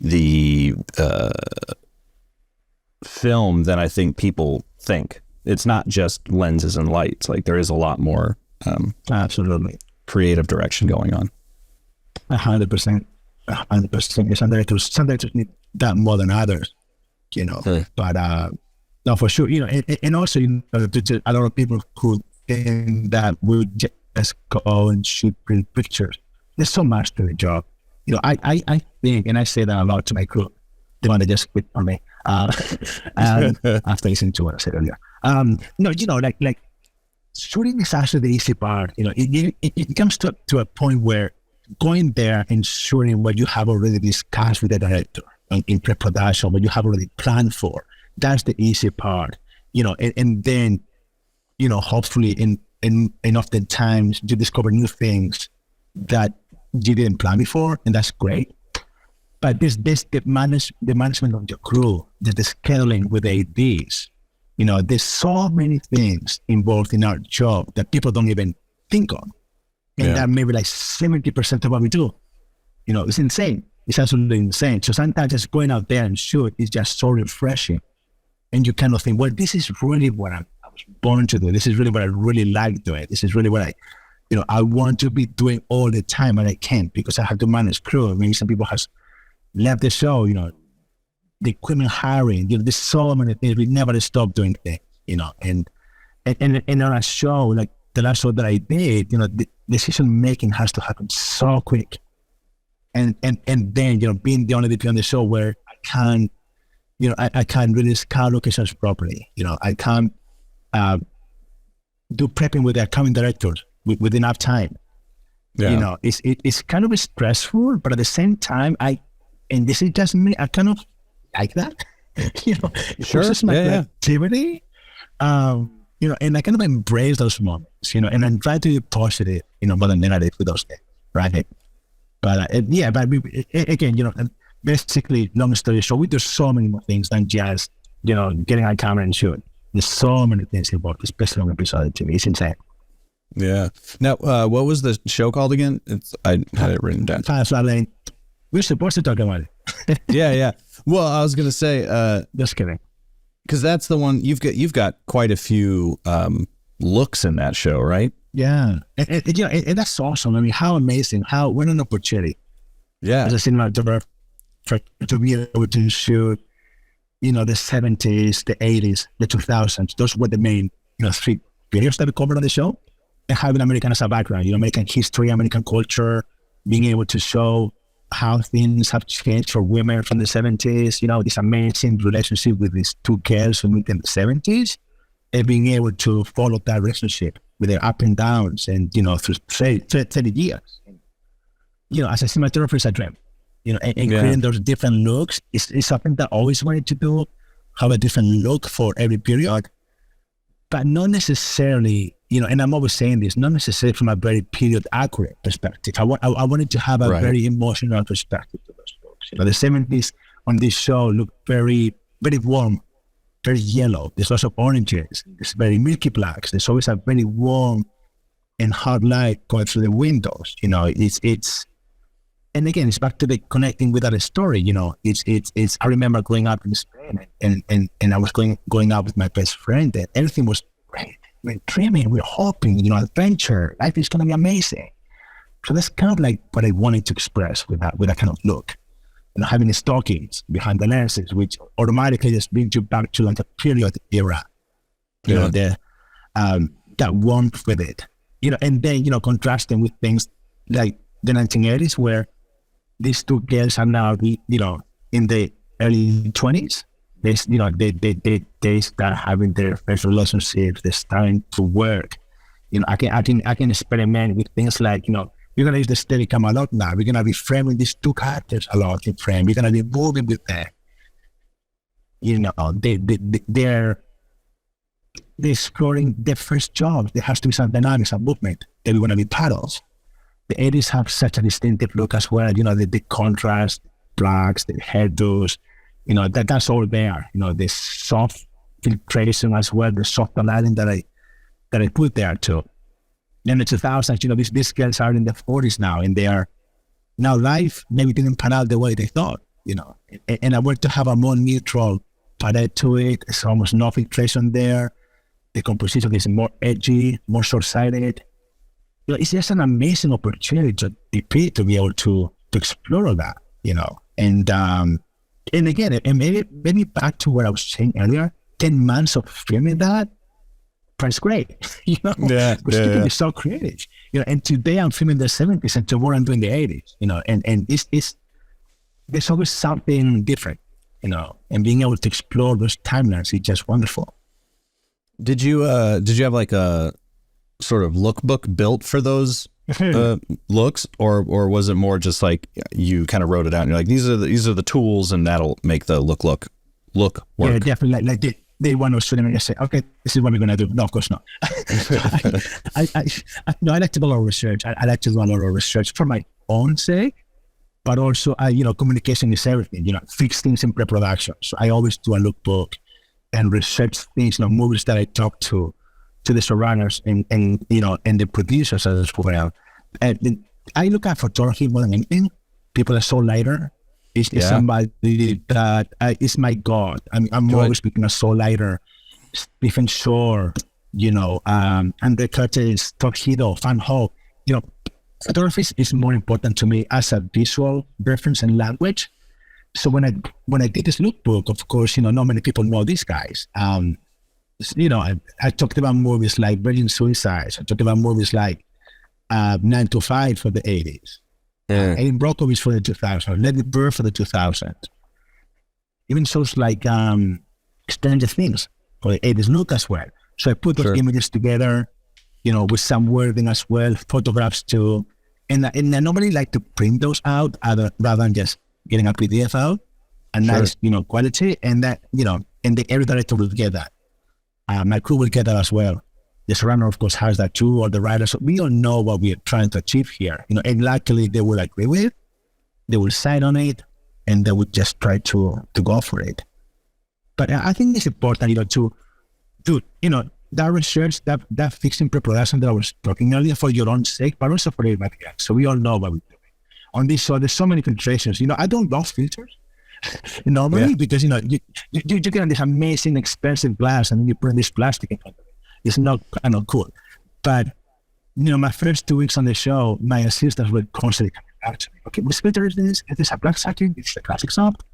Speaker 1: the film than I think people think. It's not just lenses and lights. Like, there is a lot more
Speaker 2: absolutely
Speaker 1: creative direction going on.
Speaker 2: 100%. 100%. Some directors need that more than others, you know. But no, for sure, you know, and also, you know, a lot of people who think that we just go and shoot pretty pictures. There's so much to the job. You know, I think, and I say that a lot to my crew, they want to just quit on me after listening to what I said earlier. No, you know, like shooting is actually the easy part. You know, it comes to a point where going there and shooting what you have already discussed with the director in pre-production, what you have already planned for, that's the easy part. You know, and then, you know, hopefully in often times you discover new things that you didn't plan before, and that's great. But the management of your crew, the scheduling with ADs, There's so many things involved in our job that people don't even think of. And that maybe like 70% of what we do. It's insane. It's absolutely insane. So sometimes just going out there and shoot is just so refreshing. And you kind of think, well, this is really what I was born to do. This is really what I really like doing. This is really what I want to be doing all the time, and I can't because I have to manage crew. Maybe some people have left the show, the equipment hiring, there's so many things. We never stop doing things, and on a show, like the last show that I did, the decision making has to happen so quick. And then, being the only DP on the show where I can't, I can't really scout locations properly. I can't do prepping with the accounting directors with enough time.
Speaker 1: Yeah.
Speaker 2: It's kind of stressful, but at the same time, and this is just me, I kind of like that. It pushes my creativity. And I kind of embrace those moments, and I try to be positive, more than negative with those things, right? But again, basically, long story short, we do so many more things than just, getting on camera and shoot. There's so many things involved, especially on episode TV. It's insane.
Speaker 1: Yeah. Now, what was the show called again? I had it written down.
Speaker 2: Firefly Lane. We're supposed to talk about it.
Speaker 1: Yeah. Well, I was gonna say,
Speaker 2: just kidding,
Speaker 1: because that's the one you've got quite a few looks in that show, right?
Speaker 2: Yeah, and that's awesome. I mean, how amazing! What an opportunity!
Speaker 1: Yeah,
Speaker 2: as a cinematographer to be able to shoot, the 70s, the 80s, the 2000s. Those were the main, 3 periods that we covered on the show. And having American as a background, American history, American culture, being able to show how things have changed for women from the 70s, this amazing relationship with these 2 girls who meet in the 70s, and being able to follow that relationship with their up and downs and, through 30 years. As a cinematographer, it's a dream, and creating those different looks is something that I always wanted to do, have a different look for every period, but not necessarily, and I'm always saying this, not necessarily from a very period accurate perspective. I wanted to have a very emotional perspective to those looks. The 70s on this show look very, very warm, very yellow. There's lots of oranges. There's very milky blacks. There's always a very warm and hard light going through the windows. It's and again, it's back to the connecting with that story. It's I remember growing up in Spain and I was going out with my best friend, and everything was great. We're dreaming, we're hoping, adventure. Life is gonna be amazing. So that's kind of like what I wanted to express with that kind of look. Having the stockings behind the lenses, which automatically just brings you back to like a period era. That warmth with it. And then, contrasting with things like the 1980s where these 2 girls are now, in the early 20s. They start having their first relationships. They're starting to work. I can experiment with things like, we're going to use the steady camera a lot now. We're going to be framing these 2 characters a lot in frame. We're going to be moving with them. They're exploring their first jobs. There has to be some dynamics and movement that we want to be part of. The 80s have such a distinctive look as well. The contrast, blacks, the hairdos, that's all there. The soft filtration as well, the soft lighting that I put there too. In the 2000s, these girls are in their 40s now, and they are now life maybe didn't pan out the way they thought, and I want to have a more neutral palette to it. There's almost no filtration there. The composition is more edgy, more short-sighted. It's just an amazing opportunity to be able to explore all that, and again, and maybe back to what I was saying earlier, 10 months of filming that, that's great,
Speaker 1: Yeah.
Speaker 2: It's so creative, and today I'm filming the 70s and tomorrow I'm doing the 80s, and it's there's always something different, and being able to explore those timelines is just wonderful.
Speaker 1: Did you have like a sort of lookbook built for those looks, or was it more just like you kind of wrote it out and you're like, these are the tools and that'll make the look work?
Speaker 2: Yeah, definitely. Like they want to shoot them and just say, okay, this is what we're gonna do. No, of course not. I like to do a lot of research. I like to do a lot of research for my own sake, but also communication is everything. Fix things in pre-production. So I always do a lookbook and research things, movies that I talk to the showrunners and the producers as well. And I look at photography more than anything. People are so lighter. It's somebody that is my God. I'm always looking at Soul Lighter, Stephen Shore, Andre Curtis, Tokido, Fan Ho. Photography is more important to me as a visual reference and language. So when I did this lookbook, of course, not many people know these guys. I talked about movies like Virgin Suicides. I talked about movies like 9 to 5 for the 80s. Erin Brockovich for the 2000s, Let It Burn for the 2000s. Even shows like Stranger Things for the 80s look as well. So I put those images together, with some wording as well, photographs too. And I normally like to print those out rather than just getting a PDF out, a nice, quality. And that, and the area director will get that. My crew will get that as well. The showrunner, of course, has that too, or the writer. So we all know what we are trying to achieve here. And luckily they will agree with it. They will sign on it, and they would just try to go for it. But I think it's important, to do, that research, that fixing pre-production that I was talking earlier for your own sake, but also for everybody else. So we all know what we're doing. On this show, there's so many filtrations. I don't love filters normally because, you get this amazing, expensive glass and then you put this plastic in front of it. It's not kind of cool. But, my first 2 weeks on the show, my assistants were constantly coming back to me. Okay, which filter is this? Is this a black satin? Is it a classic soft?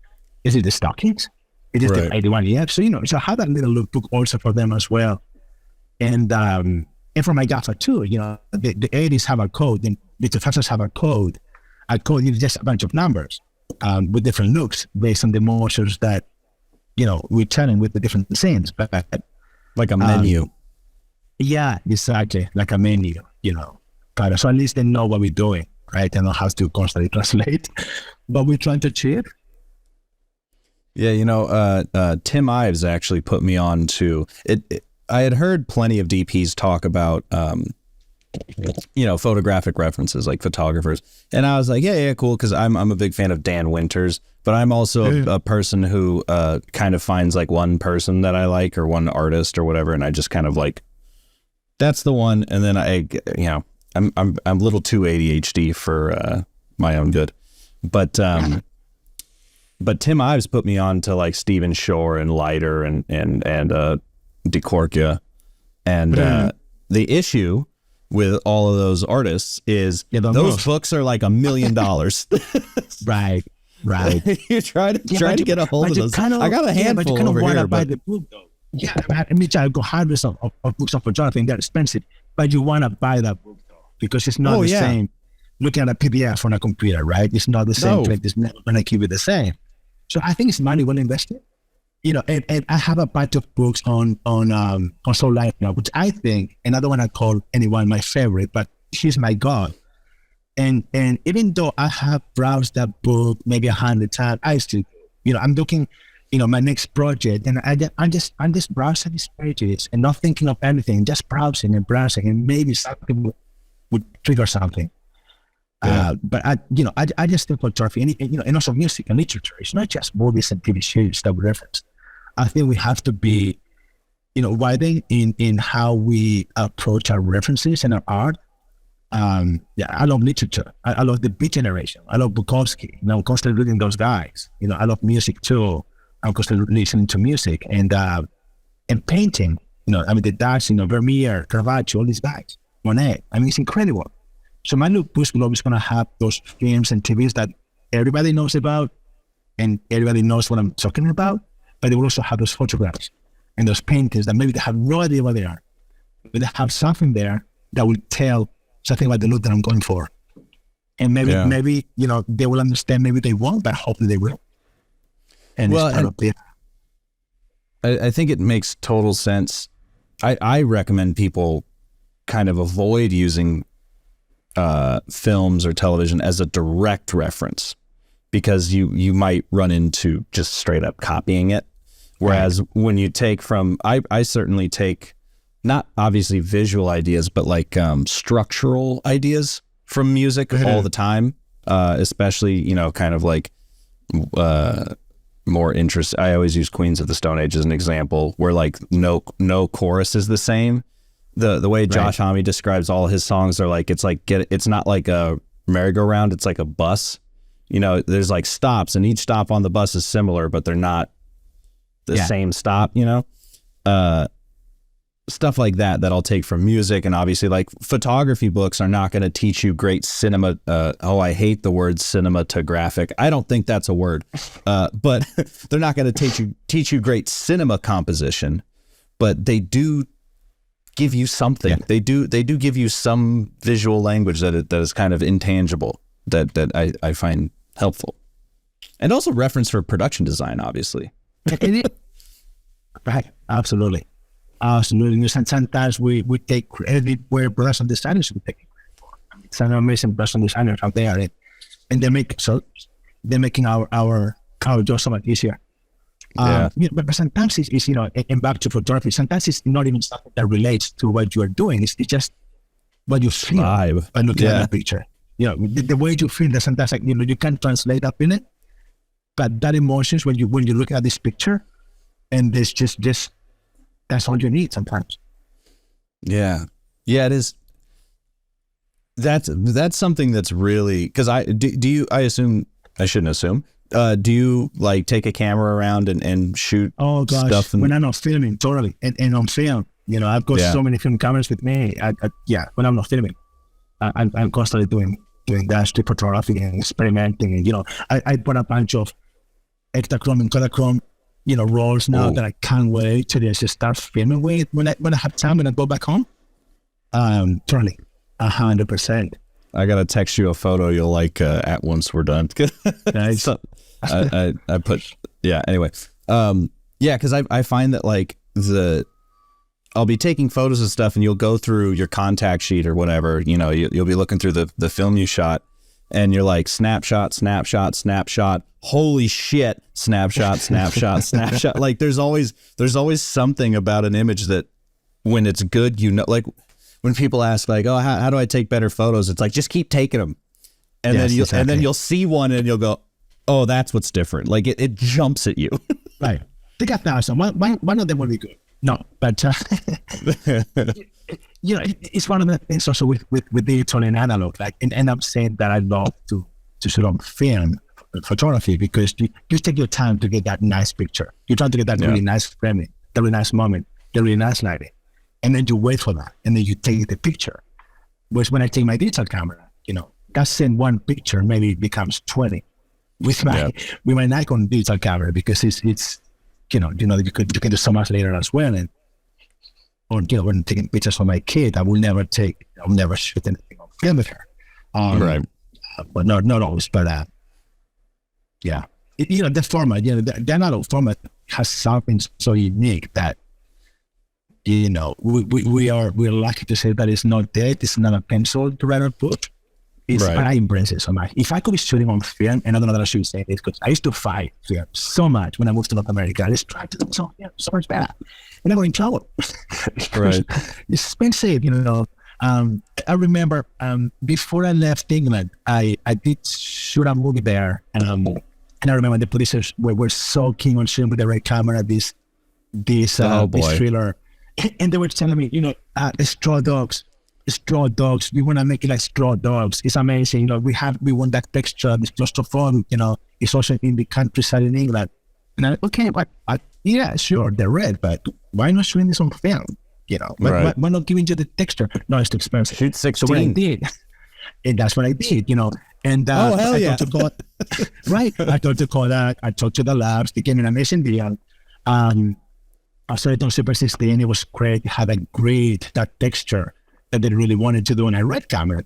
Speaker 2: Is it the stockings? Is it the 81 EF? So, so I have that little lookbook also for them as well. And for my gaffer too, the 80s have a code, and the 2000s have a code. A code is just a bunch of numbers with different looks based on the motions that, we're telling with the different scenes. But
Speaker 1: like a menu.
Speaker 2: Yeah, exactly. Like a menu, But so at least they know what we're doing, right? They know how to constantly translate what we're trying to achieve.
Speaker 1: Yeah, Tim Ives actually put me on to it. I had heard plenty of DPs talk about, photographic references like photographers. And I was like, yeah, cool. Cause I'm a big fan of Dan Winters, but I'm also a person who kind of finds like one person that I like or one artist or whatever. And I just kind of like, that's the one. And then I'm a little too ADHD for my own good. But Tim Ives put me on to like Stephen Shore and Leiter and DeCorcia. And the issue with all of those artists is those books are like $1 million.
Speaker 2: Right. You
Speaker 1: try to get a hold of those. I got a handful over here.
Speaker 2: Buy the book, though. Yeah, I go hundreds of books of photography and they're expensive, but you want to buy that book though because it's not the same. Looking at a PDF on a computer, right? It's not the same. It's never going to keep it the same. So I think it's money well invested. And I have a bunch of books on Soul Lighter, which I think, and I don't want to call anyone my favorite, but she's my God. And even though I have browsed that book maybe 100 times, I still, I'm looking, my next project, and I'm just browsing these pages and not thinking of anything, just browsing, and maybe something would trigger something. Yeah. But I just think photography, and also music and literature. It's not just movies and TV shows that we reference. I think we have to be, widening in how we approach our references and our art. I love literature. I love the Beat Generation. I love Bukowski. I'm constantly reading those guys. I love music too. I'm constantly listening to music and painting. The Dutch, Vermeer, Caravaggio, all these guys, Monet. It's incredible. So my lookbook will always going to have those films and TVs that everybody knows about, and everybody knows what I'm talking about. But they will also have those photographs and those paintings that maybe they have no idea what they are, but they have something there that will tell something about the look that I'm going for. And maybe they will understand. Maybe they won't, but hopefully they will. And it's part of it.
Speaker 1: I think it makes total sense. I recommend people kind of avoid using films or television as a direct reference, because you might run into just straight up copying it. Whereas when you take from, I certainly take not obviously visual ideas, but like structural ideas from music all the time, especially, kind of like more interest. I always use Queens of the Stone Age as an example, where like no chorus is the same. The way Josh Homme describes all his songs are like, it's not like a merry-go-round, it's like a bus. You know, there's like stops, and each stop on the bus is similar, but they're not the same stop, you know? Stuff like that I'll take from music. And obviously like photography books are not going to teach you great cinema. I hate the word cinematographic. I don't think that's a word, but they're not going to teach you great cinema composition, but they do give you something. Yeah. They do give you some visual language that is kind of intangible that I find helpful. And also reference for production design, obviously.
Speaker 2: Right. Absolutely. Absolutely. Sometimes we take credit where production designers would take credit for. I mean, some amazing production designers out there, and they're making our job so much easier. But sometimes it's you know, and back to photography, sometimes it's not even something that relates to what you are doing. It's just what you feel by looking at that picture. You know, the way you feel that sometimes, like, you know, you can't translate that feeling, but that emotions when you look at this picture, and there's just that's all you need sometimes. Yeah,
Speaker 1: it is. That's something that's really, because do you? I assume I shouldn't assume. Do you like take a camera around and shoot?
Speaker 2: Oh gosh, stuff when I'm not filming, totally, and on film, you know, I've got so many film cameras with me. When I'm not filming, I'm constantly doing that street photography and experimenting, and you know, I bought a bunch of Ektachrome and Kodachrome, you know, rolls now that I can't wait to just start filming with when I have time and I go back home. Totally, 100%.
Speaker 1: I gotta text you a photo you'll like at once we're done.
Speaker 2: Nice.
Speaker 1: I put anyway. Because I find that like I'll be taking photos of stuff, and you'll go through your contact sheet or whatever, you know, you'll be looking through the film you shot, and you're like snapshot, holy shit, snapshot. Like there's always something about an image that when it's good, you know, like when people ask like, oh, how do I take better photos? It's like, just keep taking them. And then you'll see one and you'll go, oh, that's what's different. Like it jumps at you.
Speaker 2: Right. They got thousands. One of them will be good. No, but you know, it's one of the things also with digital and analog. Like, and I'm saying that I love to shoot on film photography, because you take your time to get that nice picture. You try to get that really nice framing, the really nice moment, the really nice lighting, and then you wait for that, and then you take the picture. Whereas when I take my digital camera, you know, that same one picture maybe becomes 20 with my Nikon digital camera, because it's you know you can do so much later as well. And or you know, when I'm taking pictures for my kid, I'll never shoot anything on film with her. Right. But not always, but you know, the format, you know, the analog format has something so unique that, you know, we're lucky to say that it's not dead. It's not a pencil to write a book. But I embrace it so much. If I could be shooting on film, and I don't know that I should say this, because I used to fight film so much when I moved to North America. I just tried to do so much better, and I got in trouble. Right. It's expensive, you know. I remember before I left England, I did shoot a movie there, and I remember the producers were so keen on shooting with the right camera, this thriller, and they were telling me, you know, straw dogs. We want to make it like straw dogs. It's amazing. You know, we want that texture, this claustrophobic, you know, it's also in the countryside in England. And I'm like, okay, but yeah, sure, they're red, but why not shooting this on film? You know, why not giving you the texture? No, it's too expensive.
Speaker 1: Shoot 16.
Speaker 2: So what I did, and that's what I did, you know. And I talked to Kodak, I talked to the labs, they gave me an amazing deal. I started on Super 16, it was great, it had a great, that texture that they really wanted to do on a red camera.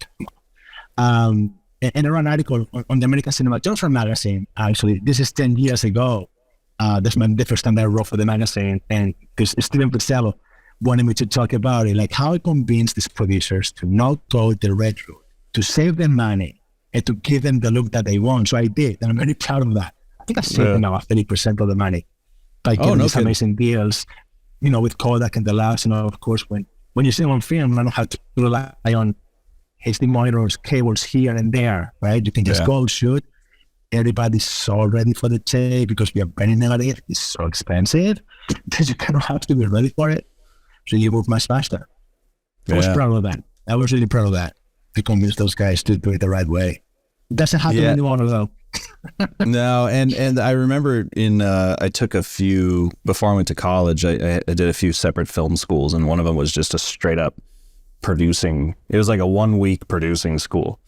Speaker 2: And I ran an article on the American Cinematography magazine, actually. This is 10 years ago. That's the first time I wrote for the magazine, and because Steven Pizzello wanted me to talk about it, like how I convinced these producers to not go the red route, to save them money, and to give them the look that they want. So I did, and I'm very proud of that. I think I saved them now 30% of the money by getting these amazing deals, you know, with Kodak and the labs. You know, of course, when you see on film, I don't have to rely on HD monitors, cables here and there, right? You can just go shoot, everybody's so ready for the take because we are very negative. It's so expensive that you kind of have to be ready for it. So you move much faster. I was proud of that. I was really proud of that, to convince those guys to do it the right way. It doesn't happen anymore, though.
Speaker 1: No, and I remember I took a few, before I went to college, I did a few separate film schools, and one of them was just a straight up producing. It was like a 1 week producing school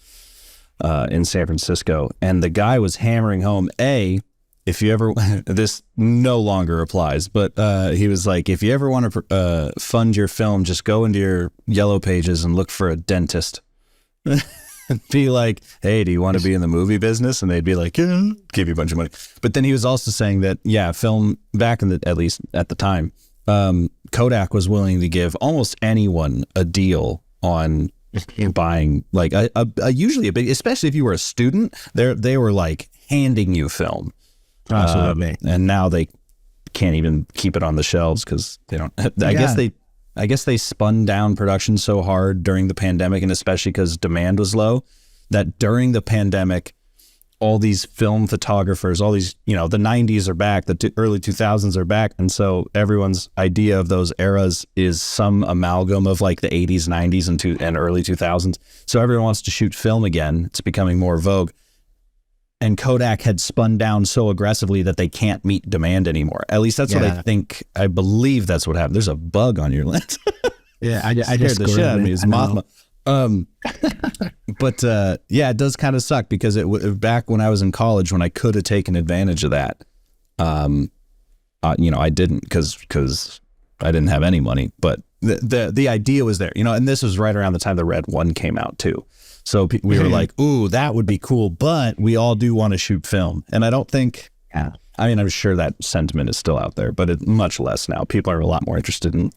Speaker 1: in San Francisco, and the guy was hammering home, if you ever, this no longer applies, but he was like, if you ever want to fund your film, just go into your yellow pages and look for a dentist. Be like, hey, do you want to be in the movie business? And they'd be like, yeah, give you a bunch of money. But then he was also saying that, film back in at least at the time, Kodak was willing to give almost anyone a deal on buying like usually a big, especially if you were a student, they were like handing you film.
Speaker 2: Absolutely.
Speaker 1: And now they can't even keep it on the shelves because they don't. I guess they spun down production so hard during the pandemic, and especially because demand was low, that during the pandemic, all these film photographers, all these, the 90s are back, the early 2000s are back. And so everyone's idea of those eras is some amalgam of like the 80s, 90s, and early 2000s. So everyone wants to shoot film again. It's becoming more vogue. And Kodak had spun down so aggressively that they can't meet demand anymore. At least that's what I think. I believe that's what happened. There's a bug on your lens.
Speaker 2: Yeah, I
Speaker 1: scared
Speaker 2: just
Speaker 1: the shit out of me. It's Mothma. But it does kind of suck because back when I was in college, when I could have taken advantage of that, I didn't because I didn't have any money. But the idea was there, and this was right around the time the Red 1 came out too. So we were like, ooh, that would be cool, but we all do want to shoot film. And I don't think, I'm sure that sentiment is still out there, but it's much less now. People are a lot more interested in,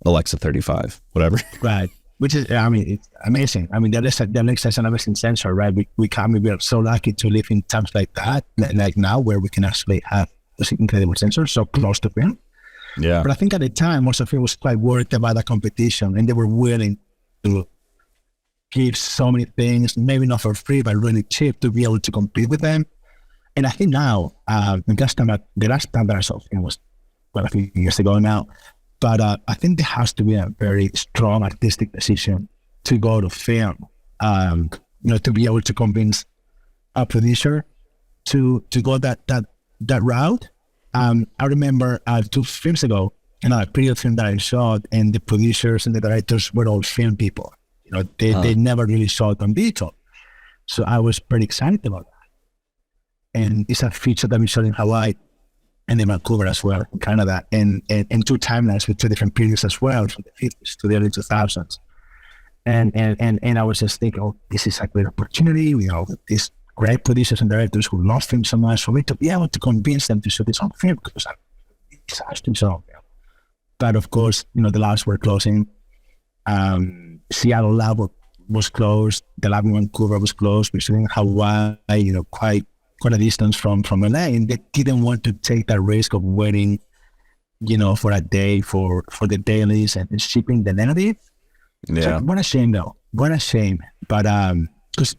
Speaker 1: Alexa 35, whatever.
Speaker 2: Right. Which is, it's amazing. The Alexa is an amazing sensor, right? We are so lucky to live in times like that, like now, where we can actually have this incredible sensor so close to film.
Speaker 1: Yeah.
Speaker 2: But I think at the time, most of it was quite worried about the competition, and they were willing to give so many things, maybe not for free, but really cheap to be able to compete with them. And I think now, the last time that I saw film was quite a few years ago now, but I think there has to be a very strong artistic decision to go to film, to be able to convince a producer to go that route. I remember 2 films ago, a period film that I shot, and the producers and the directors were all film people. They never really saw it on digital. So I was pretty excited about that. And it's a feature that we shot in Hawaii and in Vancouver as well, in Canada, and 2 timelines with 2 different periods as well, from the 50s to the early 2000s. And I was just thinking, this is a great opportunity. We have these great producers and directors who love film so much, for me to be able to convince them to shoot this on film, because it's actually so on film. But of course, the labs were closing. Seattle lab was closed. The lab in Vancouver was closed. We're shooting in Hawaii, quite a distance from LA, and they didn't want to take that risk of waiting, for a day for the dailies and shipping the negative.
Speaker 1: Yeah.
Speaker 2: So, what a shame, though. What a shame. But because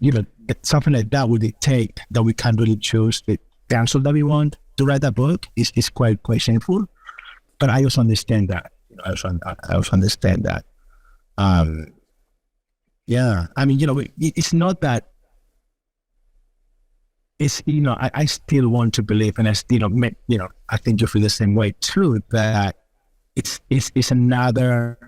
Speaker 2: something like that would dictate that we can't really choose the answer that we want to write that book is quite shameful. But I also understand that. I also understand that. It's not that. It's I still want to believe, and I still I think you feel the same way too, that it's another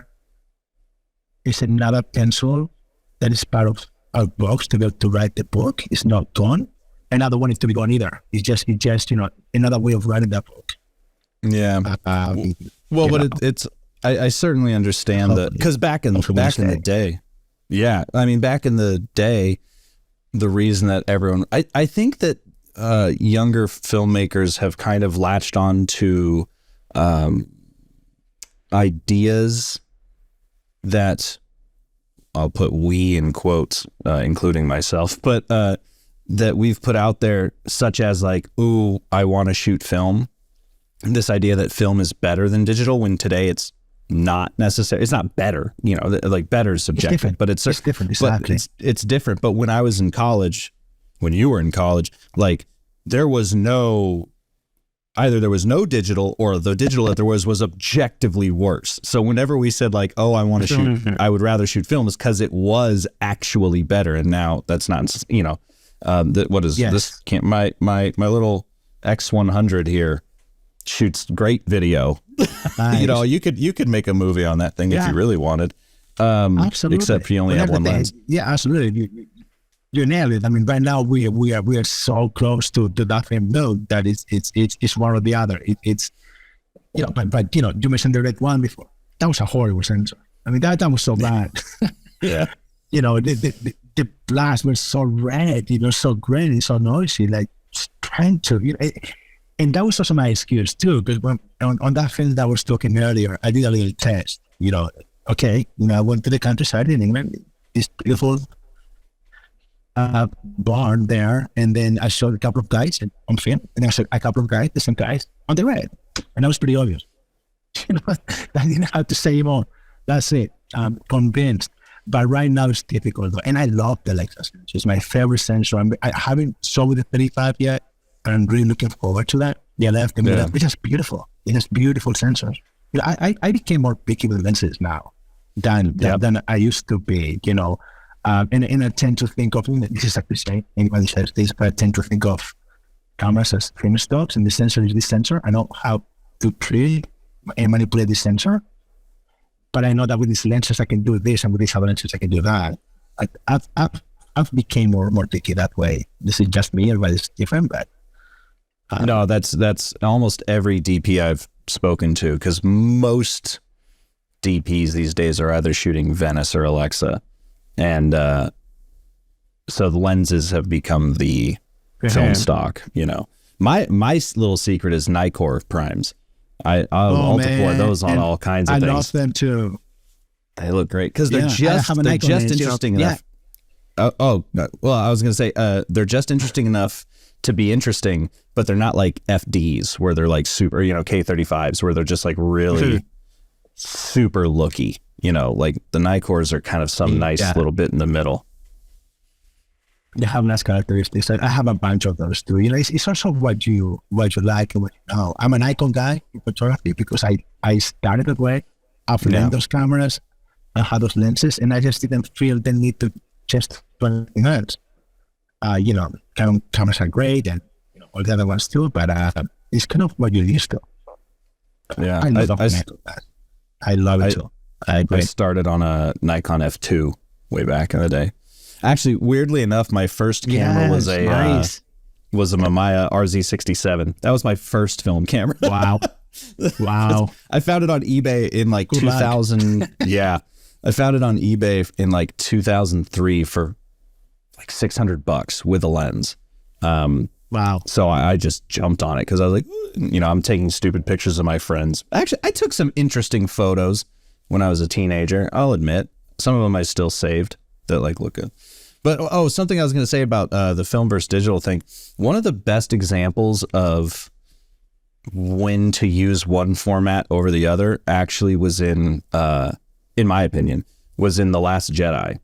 Speaker 2: pencil that is part of our box to be able to write the book. It's not gone. Another one is to be gone either. It's just another way of writing that book.
Speaker 1: Yeah. It's I certainly understand that, because back in the day, back in the day, the reason that everyone, I think that younger filmmakers have kind of latched on to ideas that, I'll put we in quotes, including myself, but that we've put out there, such as like, ooh, I want to shoot film. This idea that film is better than digital, when today it's not necessary. It's not better, like better is subjective, but it's different. Exactly. It's different. But when I was in college, when you were in college, like there was no digital, or the digital that there was objectively worse. So whenever we said like, oh, I want to shoot, I would rather shoot films, because it was actually better. And now that's not, you know, what is this? Can't my little X100 here shoots great video. Nice. You know, you could make a movie on that thing if you really wanted. Absolutely. Except you only have one lens.
Speaker 2: Yeah, absolutely. You nailed it. I mean, right now we are so close to that film build that it's one or the other. It's you know, but you know, you mentioned the Red One before. That was a horrible sensor. I mean, that was so bad.
Speaker 1: Yeah.
Speaker 2: You know, the blast was so red, you know, so grainy, so noisy, like trying to, you know, and that was also my excuse too, because when on that film that I was talking earlier, I did a little test. You know, okay, you know, I went to the countryside in England, this beautiful barn there, and then I showed a couple of guys on film, and I showed a couple of guys, the same guys, on the red, and that was pretty obvious. You know, I didn't have to say more. That's it. I'm convinced. But right now it's difficult though, and I love the Lexus sensor. It's my favorite sensor. I haven't sold the 35 yet, but I'm really looking forward to that. The left and it's just beautiful. It has beautiful sensors. You know, I became more picky with lenses now than I used to be. You know. And I tend to think of, this is like the same, anybody says this, but I tend to think of cameras as film stocks, and the sensor is the sensor. I know how to treat and manipulate the sensor, but I know that with these lenses I can do this, and with these other lenses I can do that. I've became more picky that way. This is just me, everybody's different, but...
Speaker 1: no, that's almost every DP I've spoken to, because most DPs these days are either shooting Venice or Alexa. And so the lenses have become the film stock, you know. My little secret is Nikkor primes. I'll deploy those on all kinds of things.
Speaker 2: I love them too.
Speaker 1: They look great because they're just interesting enough. Well, I was going to say they're just interesting enough to be interesting, but they're not like FDs where they're like super, you know, K35s where they're just like really super looky. You know, like the Nikkors are kind of some nice little bit in the middle.
Speaker 2: They have nice characteristics. I have a bunch of those too. You know, it's also what you like and what you know. I'm an icon guy in photography because I started that way. I've learned those cameras, I had those lenses, and I just didn't feel the need to just do anything else. You know, cameras are great, and you know all the other ones too. But it's kind of what you're used to.
Speaker 1: Yeah,
Speaker 2: I love it too.
Speaker 1: I started on a Nikon F2 way back in the day. Actually, weirdly enough, my first camera was a Mamiya RZ67. That was my first film camera.
Speaker 2: Wow. Wow.
Speaker 1: I found it on eBay in like 2000. Yeah. I found it on eBay in like 2003 for like $600 with a lens.
Speaker 2: Wow.
Speaker 1: So I just jumped on it because I was like, you know, I'm taking stupid pictures of my friends. Actually, I took some interesting photos when I was a teenager, I'll admit. Some of them I still saved that like look good. But something I was going to say about the film versus digital thing. One of the best examples of when to use one format over the other actually was in my opinion, was in The Last Jedi.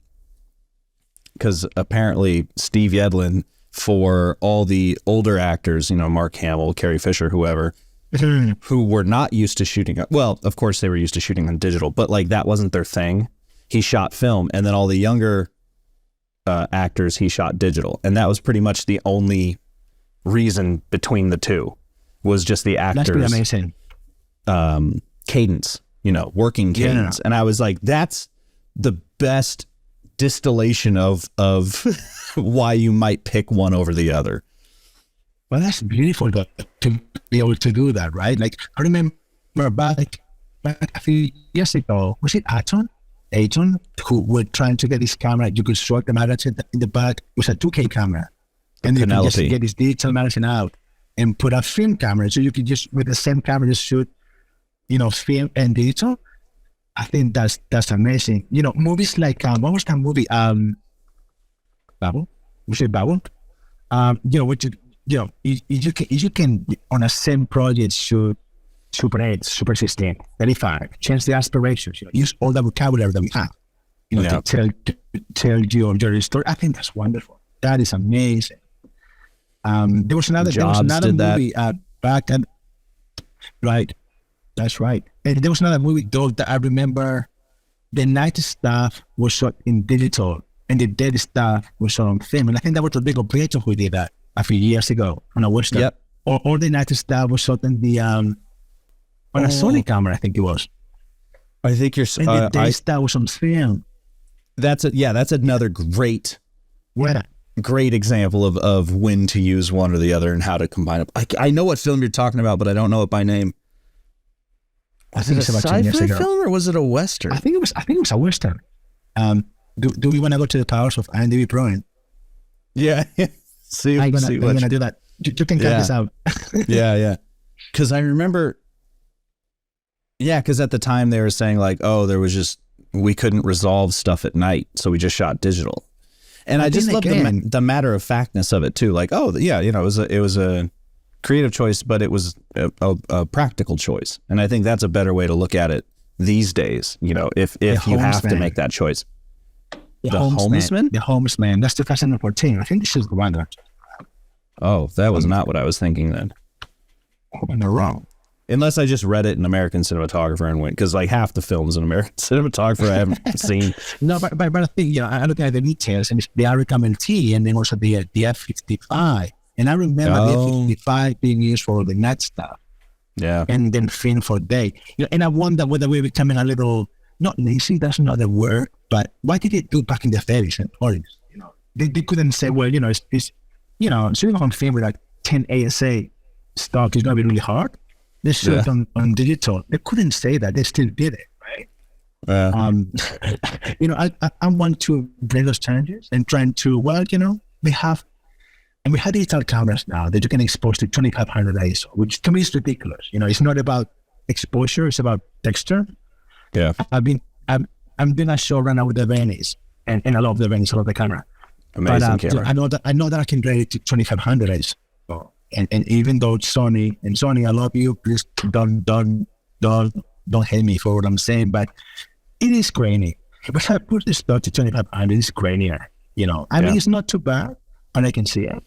Speaker 1: Because apparently Steve Yedlin, for all the older actors, you know, Mark Hamill, Carrie Fisher, whoever, who were not used to shooting, well, of course they were used to shooting on digital, but like that wasn't their thing. He shot film, and then all the younger actors, he shot digital. And that was pretty much the only reason between the two, was just the actors.
Speaker 2: That's pretty amazing.
Speaker 1: Cadence, you know, working cadence. Yeah. And I was like, that's the best distillation of why you might pick one over the other.
Speaker 2: Well, that's beautiful to be able to do that, right? Like, I remember back a few years ago, was it Aton, who were trying to get this camera. You could short the magazine in the back. It was a 2K camera. And you could just get this digital magazine out and put a film camera. So you could just, with the same camera, just shoot, you know, film and digital. I think that's amazing. You know, movies like, what was that movie? Babel? Was it Babel? You know, you can on a same project shoot Super 8, Super 16, 35, change the aspirations, you know, use all the vocabulary that we have, you know, to tell your story. I think that's wonderful. That is amazing. There was another
Speaker 1: did
Speaker 2: movie back at, right. That's right. And there was another movie though that I remember. The night stuff was shot in digital, and the day stuff was shot on film. And I think that was a big operator who did that a few years ago on a Western.
Speaker 1: Yep.
Speaker 2: Or the night stuff was shot in the on a Sony camera, I think it was.
Speaker 1: I think you're.
Speaker 2: And the day stuff was on film.
Speaker 1: That's another great example of when to use one or the other and how to combine it. I know what film you're talking about, but I don't know it by name. Was it a sci-fi film or was it a Western?
Speaker 2: I think it was a Western. Do we want to go to the powers of IMDb Pro?
Speaker 1: Yeah. I'm
Speaker 2: gonna do that. You can cut this out.
Speaker 1: yeah. Because I remember. Yeah, because at the time they were saying like, oh, we couldn't resolve stuff at night, so we just shot digital. And I just love the matter of factness of it too. Like, oh yeah, it was a creative choice, but it was a practical choice. And I think that's a better way to look at it these days, if you have to make that choice. The Homesman?
Speaker 2: The Homesman. That's 2014. I think this is the one that.
Speaker 1: Oh, that was not what I was thinking then.
Speaker 2: I'm wrong.
Speaker 1: Unless I just read it in American Cinematographer and went, because like half the films in American Cinematographer I haven't seen.
Speaker 2: No, but I think, I look at the details, and it's the Arica MLT, and then also the F55. And I remember the F55 being used for the night stuff.
Speaker 1: Yeah. And
Speaker 2: then film for day. And I wonder whether we're becoming a little, not lazy, that's not the word, but what did it do back in the 30s and 40s? They couldn't say, well, it's shooting on film with like 10 ASA stock is going to be really hard. They shoot on digital. They couldn't say that. They still did it, right? I want to bring those challenges and trying to, we have digital cameras now that you can expose to 2500 ISO, which to me is ridiculous. It's not about exposure; it's about texture.
Speaker 1: Yeah,
Speaker 2: I'm doing a show right now with the Venice, and I love the Venice, I love the camera.
Speaker 1: Amazing camera.
Speaker 2: I know that I can grade it to 2500 ISO. And even though Sony, I love you, please don't hate me for what I'm saying, but it is grainy. But I put this stuff to 2500, it's grainier. I mean, it's not too bad, and I can see it.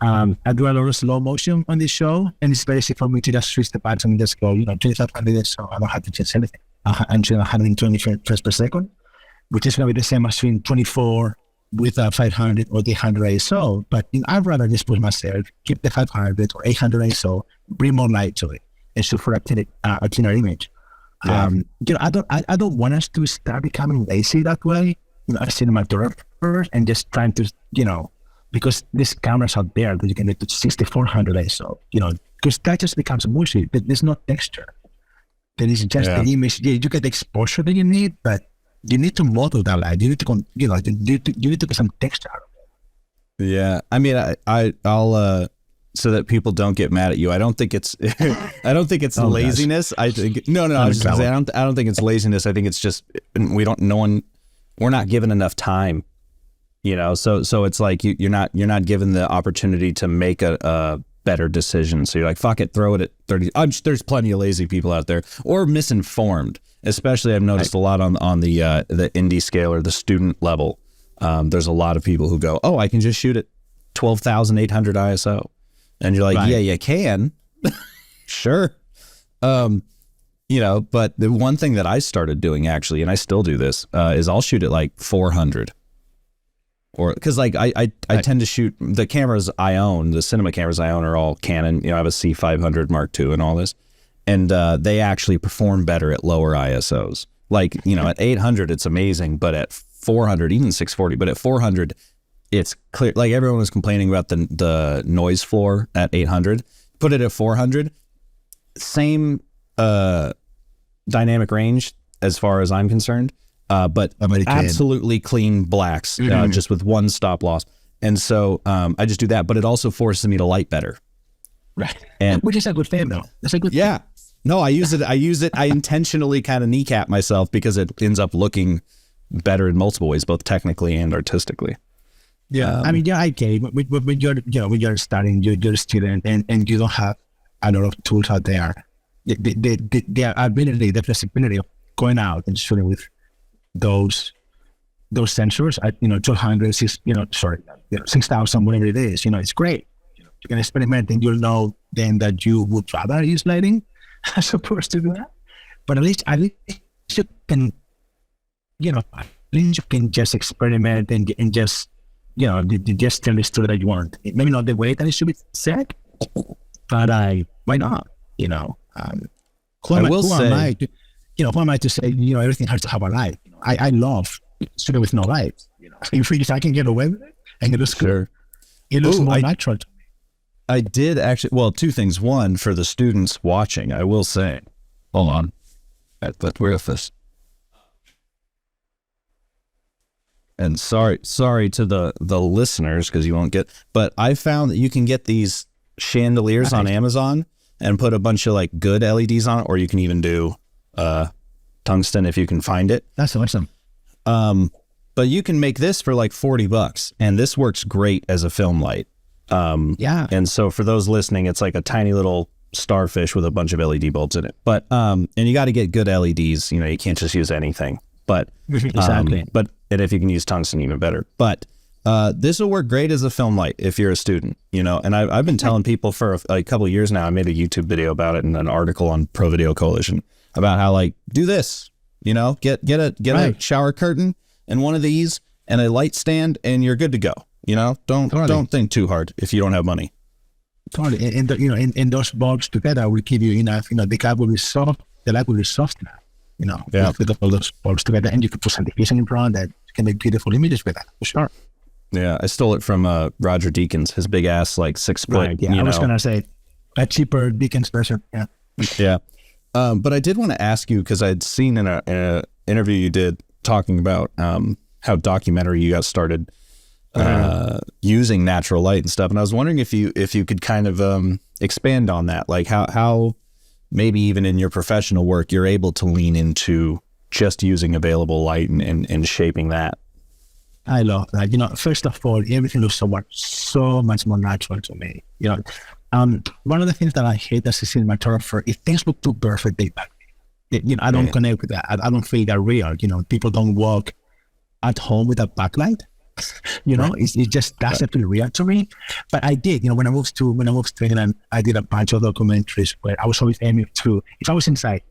Speaker 2: I do a lot of slow motion on this show, and it's very easy for me to just switch the parts and just go, 2500, so I don't have to change anything. I'm shooting 120 frames per second, which is going to be the same as shooting 24 with a 500 or the 100 ISO. But I'd rather just put myself, keep the 500 or 800 ISO, bring more light to it, and shoot for a cleaner image.
Speaker 1: Yeah.
Speaker 2: I don't want us to start becoming lazy that way, as cinematographers, and just trying to, because these cameras out there that you can get to 6400 ISO, because that just becomes mushy. There's no texture. There is just the image. Yeah, you get the exposure that you need, but you need to model that light. You need to, you need to get some texture out of it.
Speaker 1: Yeah, I mean, I'll so that people don't get mad at you. I don't think it's laziness. I think no. I was just saying, I don't think it's laziness. I think it's just we're not given enough time. So it's like you're not given the opportunity to make a better decision. So you're like, fuck it, throw it at 30. There's plenty of lazy people out there, or misinformed. Especially, I've noticed a lot on the indie scale or the student level. There's a lot of people who go, oh, I can just shoot at 12,800 ISO, and you're like, yeah, you can, sure. But the one thing that I started doing actually, and I still do this, is I'll shoot at like 400. Or because like I tend to shoot the cameras I own, the cinema cameras I own are all Canon. I have a C500 Mark II and all this, and they actually perform better at lower ISOs. Like at 800 it's amazing, but at 400, even 640, but at 400 it's clear. Like everyone was complaining about the noise floor at 800. Put it at 400, same dynamic range as far as I'm concerned. But absolutely clean blacks, just with one stop loss. And so I just do that, but it also forces me to light better.
Speaker 2: Right.
Speaker 1: And
Speaker 2: which is a good thing though. That's a good thing.
Speaker 1: No, I use it. I intentionally kind of kneecap myself because it ends up looking better in multiple ways, both technically and artistically.
Speaker 2: Yeah. I get it. When you're starting, you're a student and you don't have a lot of tools out there. The ability, the flexibility of going out and shooting with those sensors at 200, 6,000, whatever it is, it's great. You can experiment, and you'll know then that you would rather use lighting as opposed to do that. But at least you can, at least you can just experiment and just, just tell the story that you want. Maybe not the way that it should be said, but why not? Who am I to say, everything has to have a light? I love shooting with no light. If I can get away with it, and it looks good. It looks more natural to me.
Speaker 1: I did actually, well, two things. One, for the students watching, I will say, hold on. Where is this? And sorry to the listeners, because you won't get, but I found that you can get these chandeliers on Amazon and put a bunch of like good LEDs on it, or you can even do tungsten if you can find it.
Speaker 2: That's awesome.
Speaker 1: But you can make this for like $40, and this works great as a film light. And so for those listening, it's like a tiny little starfish with a bunch of LED bulbs in it. But and you got to get good LEDs. You can't just use anything. But
Speaker 2: exactly.
Speaker 1: And if you can use tungsten, even better. But this will work great as a film light if you're a student. And I've been telling people for a couple of years now. I made a YouTube video about it and an article on ProVideo Coalition about how, like, do this. Get a shower curtain and one of these and a light stand, and you're good to go. Don't think too hard if you don't have money.
Speaker 2: Totally. And those bulbs together will give you enough. The light will be soft. The light will be soft enough. With all those bulbs together, and you can put some diffusion in front that can make beautiful images with that, for sure.
Speaker 1: Yeah, I stole it from Roger Deakins, his big ass, like 6 foot.
Speaker 2: Right, yeah, I was gonna say a cheaper Deakins version. Yeah.
Speaker 1: Yeah. But I did want to ask you, because I'd seen in a interview you did talking about how documentary you got started using natural light and stuff, and I was wondering if you could kind of expand on that, like how maybe even in your professional work you're able to lean into just using available light and shaping that.
Speaker 2: I love that. First of all, everything looks so much more natural to me. One of the things that I hate as a cinematographer is things look too perfect. I don't connect with that. I don't feel that real. People don't walk at home with a backlight. It just doesn't feel real to me. But I did. When I moved to England, I did a bunch of documentaries where I was always aiming to. If I was inside,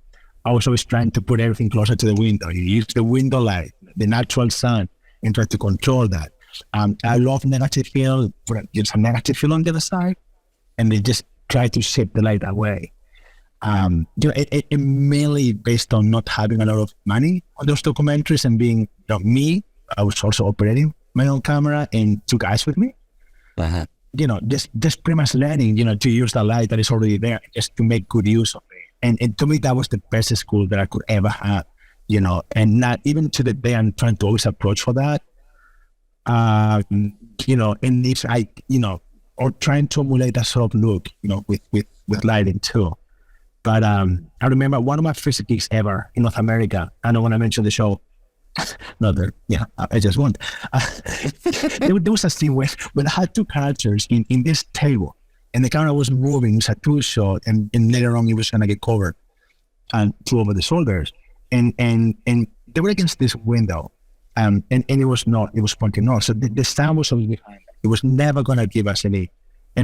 Speaker 2: I was always trying to put everything closer to the window. You use the window light, the natural sun, and try to control that. I love negative film. There's a negative film on the other side, and they just try to shape the light that way. It mainly based on not having a lot of money on those documentaries and being me. I was also operating my own camera and 2 guys with me. Just pretty much learning, to use the light that is already there, just to make good use of it. And to me, that was the best school that I could ever have. And not even to the day I'm trying to always approach for that. And if I, or trying to emulate that sort of look, with lighting too. But I remember one of my first gigs ever in North America. I don't want to mention the show. I just won't. There was a scene where I had 2 characters in this table, and the camera was moving. It was a 2 shot, and later on it was gonna get covered and 2 over the shoulders, and they were against this window, and it was pointing north. So the sound was always behind it. It was never gonna give us any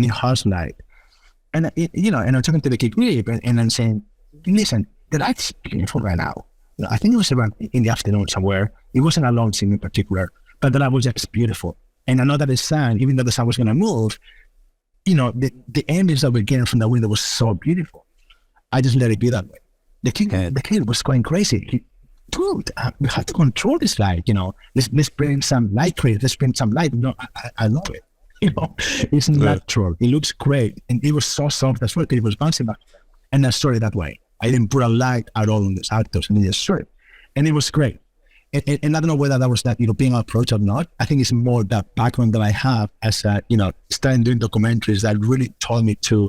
Speaker 2: harsh light. And and I'm talking to the kid and I'm saying, listen, the light's beautiful right now. I think it was around in the afternoon somewhere. It wasn't a long scene in particular, but the light was just beautiful. And I know that the sun, even though the sun was going to move, the image that we're getting from the window was so beautiful. I just let it be that way. The kid was going crazy. Dude, we have to control this light. Let's bring some light to it. Let's bring some light. I love it. It's natural. It looks great, and it was so soft as well. It was bouncing back, and I saw it that way. I didn't put a light at all on those actors, and they just saw it, and it was great. And I don't know whether that was that European approach or not. I think it's more that background that I have as starting doing documentaries that really taught me to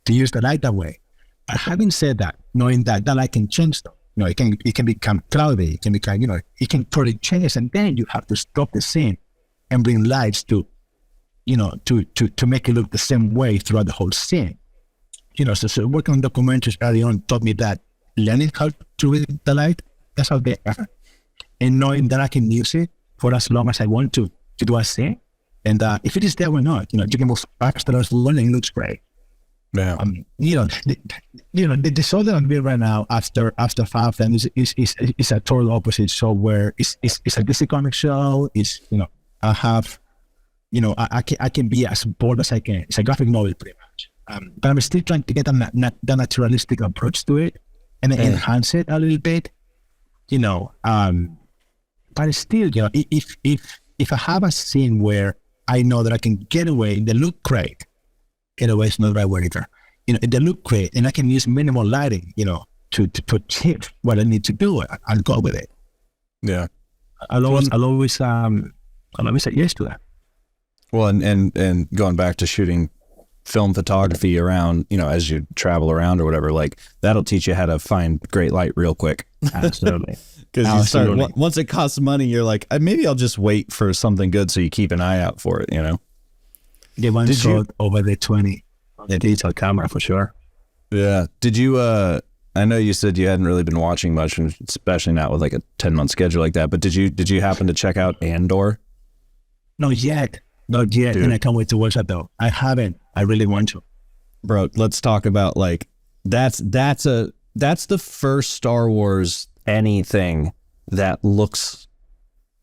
Speaker 2: use the light that way. But having said that, knowing that light can change though. It can become cloudy. It can become it can totally change, and then you have to stop the scene and bring lights to make it look the same way throughout the whole scene. So working on documentaries early on taught me that learning how to read the light, that's how they are. And knowing that I can use it for as long as I want to do a scene, And if it is there, why not? You can move faster as well, and it looks great.
Speaker 1: Yeah.
Speaker 2: The show that I'm doing right now after Firefly is a total opposite show where it's a DC comic show. I have, I can be as bold as I can. It's a graphic novel pretty much. But I'm still trying to get the naturalistic approach to it and enhance it a little bit. But still, if I have a scene where I know that I can get away, they look great. Get away is not the right word either. They look great, and I can use minimal lighting, to achieve what I need to do. I'll go with it.
Speaker 1: Yeah.
Speaker 2: I'll always say yes to that.
Speaker 1: Well, and going back to shooting film photography around, as you travel around or whatever, like that'll teach you how to find great light real quick.
Speaker 2: Absolutely.
Speaker 1: Because you start, once it costs money, you're like, maybe I'll just wait for something good, so you keep an eye out for it,
Speaker 2: Get one shot over the 20 on the digital camera for sure.
Speaker 1: Yeah. Did you, I know you said you hadn't really been watching much, especially not with like a 10-month schedule like that, but did you happen to check out Andor?
Speaker 2: Not yet. Dude. And I can't wait to watch that though. I haven't. I really want to.
Speaker 1: Bro, let's talk about like, that's the first Star Wars anything that looks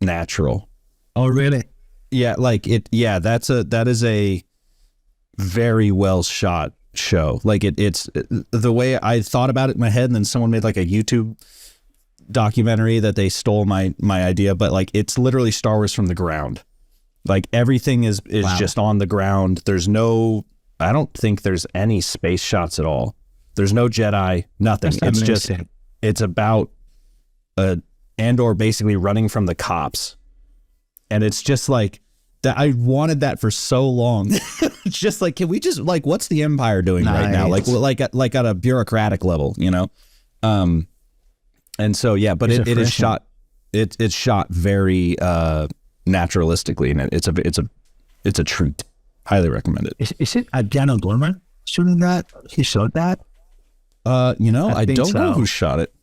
Speaker 1: natural.
Speaker 2: Oh, really?
Speaker 1: Yeah, that is a very well shot show. Like it's the way I thought about it in my head, and then someone made like a YouTube documentary that they stole my idea, but like it's literally Star Wars from the ground. Like everything is wow. Just on the ground. I don't think there's any space shots at all. There's no Jedi, nothing. It's about Andor basically running from the cops. And it's just like that. I wanted that for so long. It's just like, can we just like, what's the Empire doing right now? Like at a bureaucratic level, And so, yeah, but it is shot. It's shot very naturalistically, and it's a treat. Highly recommend it.
Speaker 2: Is it Adriano Gorman shooting that? He shot that?
Speaker 1: I don't know who shot it.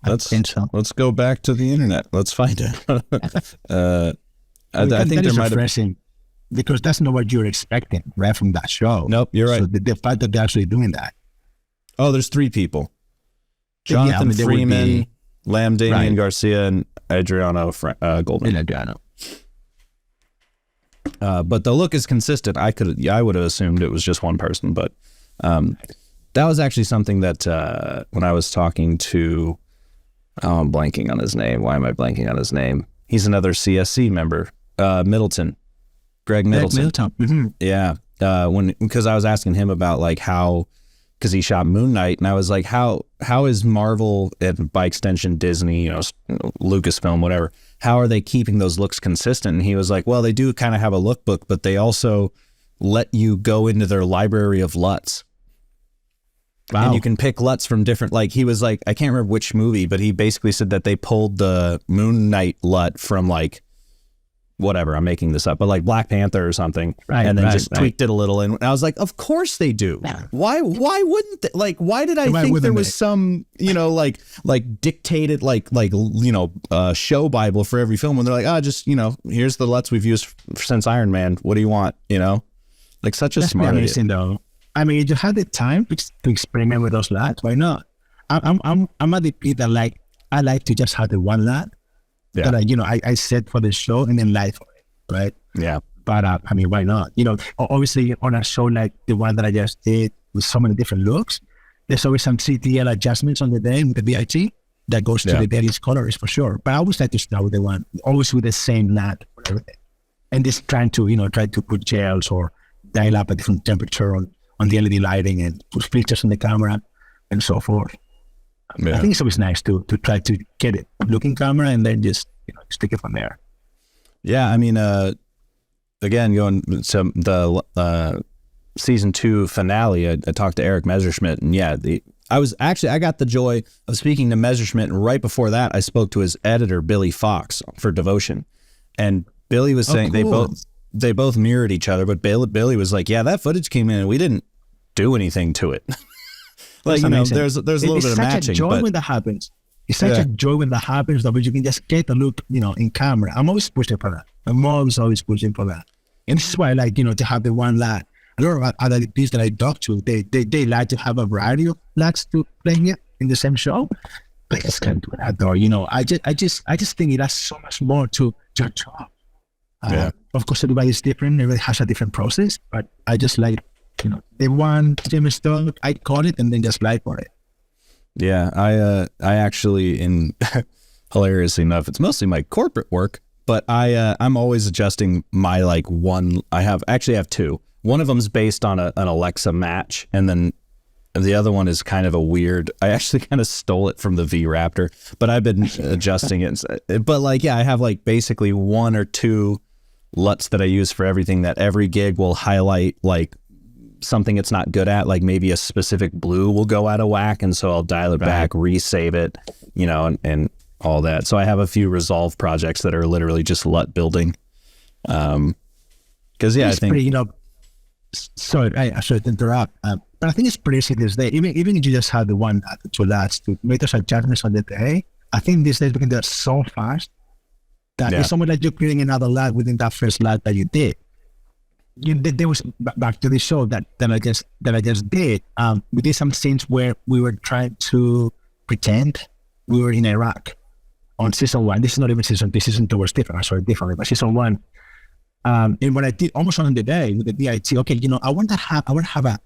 Speaker 1: Let's go back to the internet. Let's find it. I think there might have,
Speaker 2: because that's not what you're expecting, right, from that show.
Speaker 1: Nope, you're right.
Speaker 2: So the fact that they're actually doing that.
Speaker 1: Oh, there's 3 people: Jonathan Freeman, Lam Damian Garcia, and Adriano Goldman.
Speaker 2: Adriano.
Speaker 1: But the look is consistent. I would have assumed it was just one person, but that was actually something that when I was talking to, I'm blanking on his name. Why am I blanking on his name? He's another CSC member, Middleton, Greg Middleton.
Speaker 2: Mm-hmm.
Speaker 1: Yeah, because I was asking him about like how, because he shot Moon Knight, and I was like, how is Marvel and by extension Disney, Lucasfilm, whatever, how are they keeping those looks consistent? And he was like, well, they do kind of have a lookbook, but they also let you go into their library of LUTs. Wow. And you can pick LUTs from different, like he was like, I can't remember which movie, but he basically said that they pulled the Moon Knight LUT from like, whatever, I'm making this up, but like Black Panther or something, and then tweaked it a little. And I was like, of course they do. Why wouldn't they? Like, why did I think there was some, like dictated, show Bible for every film when they're like, just, here's the LUTs we've used since Iron Man. What do you want? Like such a smart
Speaker 2: idea. Though. I mean, you had the time to experiment with those LUTs. Why not? I'm a DP that I like to just have the one LUT. Yeah. That I set for the show and then light for it, right?
Speaker 1: Yeah.
Speaker 2: But I mean, why not? Obviously on a show like the one that I just did with so many different looks, there's always some CTL adjustments on the day with the VIT that goes to the various colors for sure. But I always like to start with the one, always with the same LUT for everything, and just trying to put gels or dial up a different temperature on the LED lighting and put filters on the camera and so forth. Yeah. I think it's always nice to try to get it looking camera and then just stick it from there.
Speaker 1: Yeah, I mean, again, going to the season 2 finale, I talked to Eric Messerschmidt, and I got the joy of speaking to Messerschmidt, and right before that, I spoke to his editor Billy Fox for Devotion, and Billy was saying they both mirrored each other, but Billy was like, yeah, that footage came in and we didn't do anything to it. Like, there's a little bit of matching.
Speaker 2: It's such a joy when that happens. It's such a joy when that happens, but you can just get the look, in camera. I'm always pushing for that. I'm always pushing for that. And this is why I like, to have the one lad. A lot of other DPs that I talk to, they like to have a variety of lads to play here in the same show. But I just can't do that though. I just think it has so much more to your job. Of course, everybody's different. Everybody has a different process. But I just like, the one same stuff. I caught it and then just like for it.
Speaker 1: Yeah, I actually, in hilariously enough, it's mostly my corporate work, but I'm always adjusting my I have two. One of them's based on an Alexa match, and then the other one is kind of a weird. I actually kind of stole it from the V Raptor, but I've been adjusting it. But I have basically one or two LUTs that I use for everything. That every gig will highlight something it's not good at, maybe a specific blue will go out of whack, and so I'll dial it back, resave it, and all that. So I have a few Resolve projects that are literally just LUT building. Because I think
Speaker 2: pretty, sorry to interrupt, but I think it's pretty easy these days. Even if you just have the one two LUTs to make those adjustments on the day, I think these days we can do it so fast that it's almost like you're creating another LUT within that first LUT that you did. There was back to the show that I just did. We did some scenes where we were trying to pretend we were in Iraq on season 1. This is not even season 2. Season 2 was different. I saw it differently, but season 1. And what I did almost on the day with the DIT, okay, I want to have a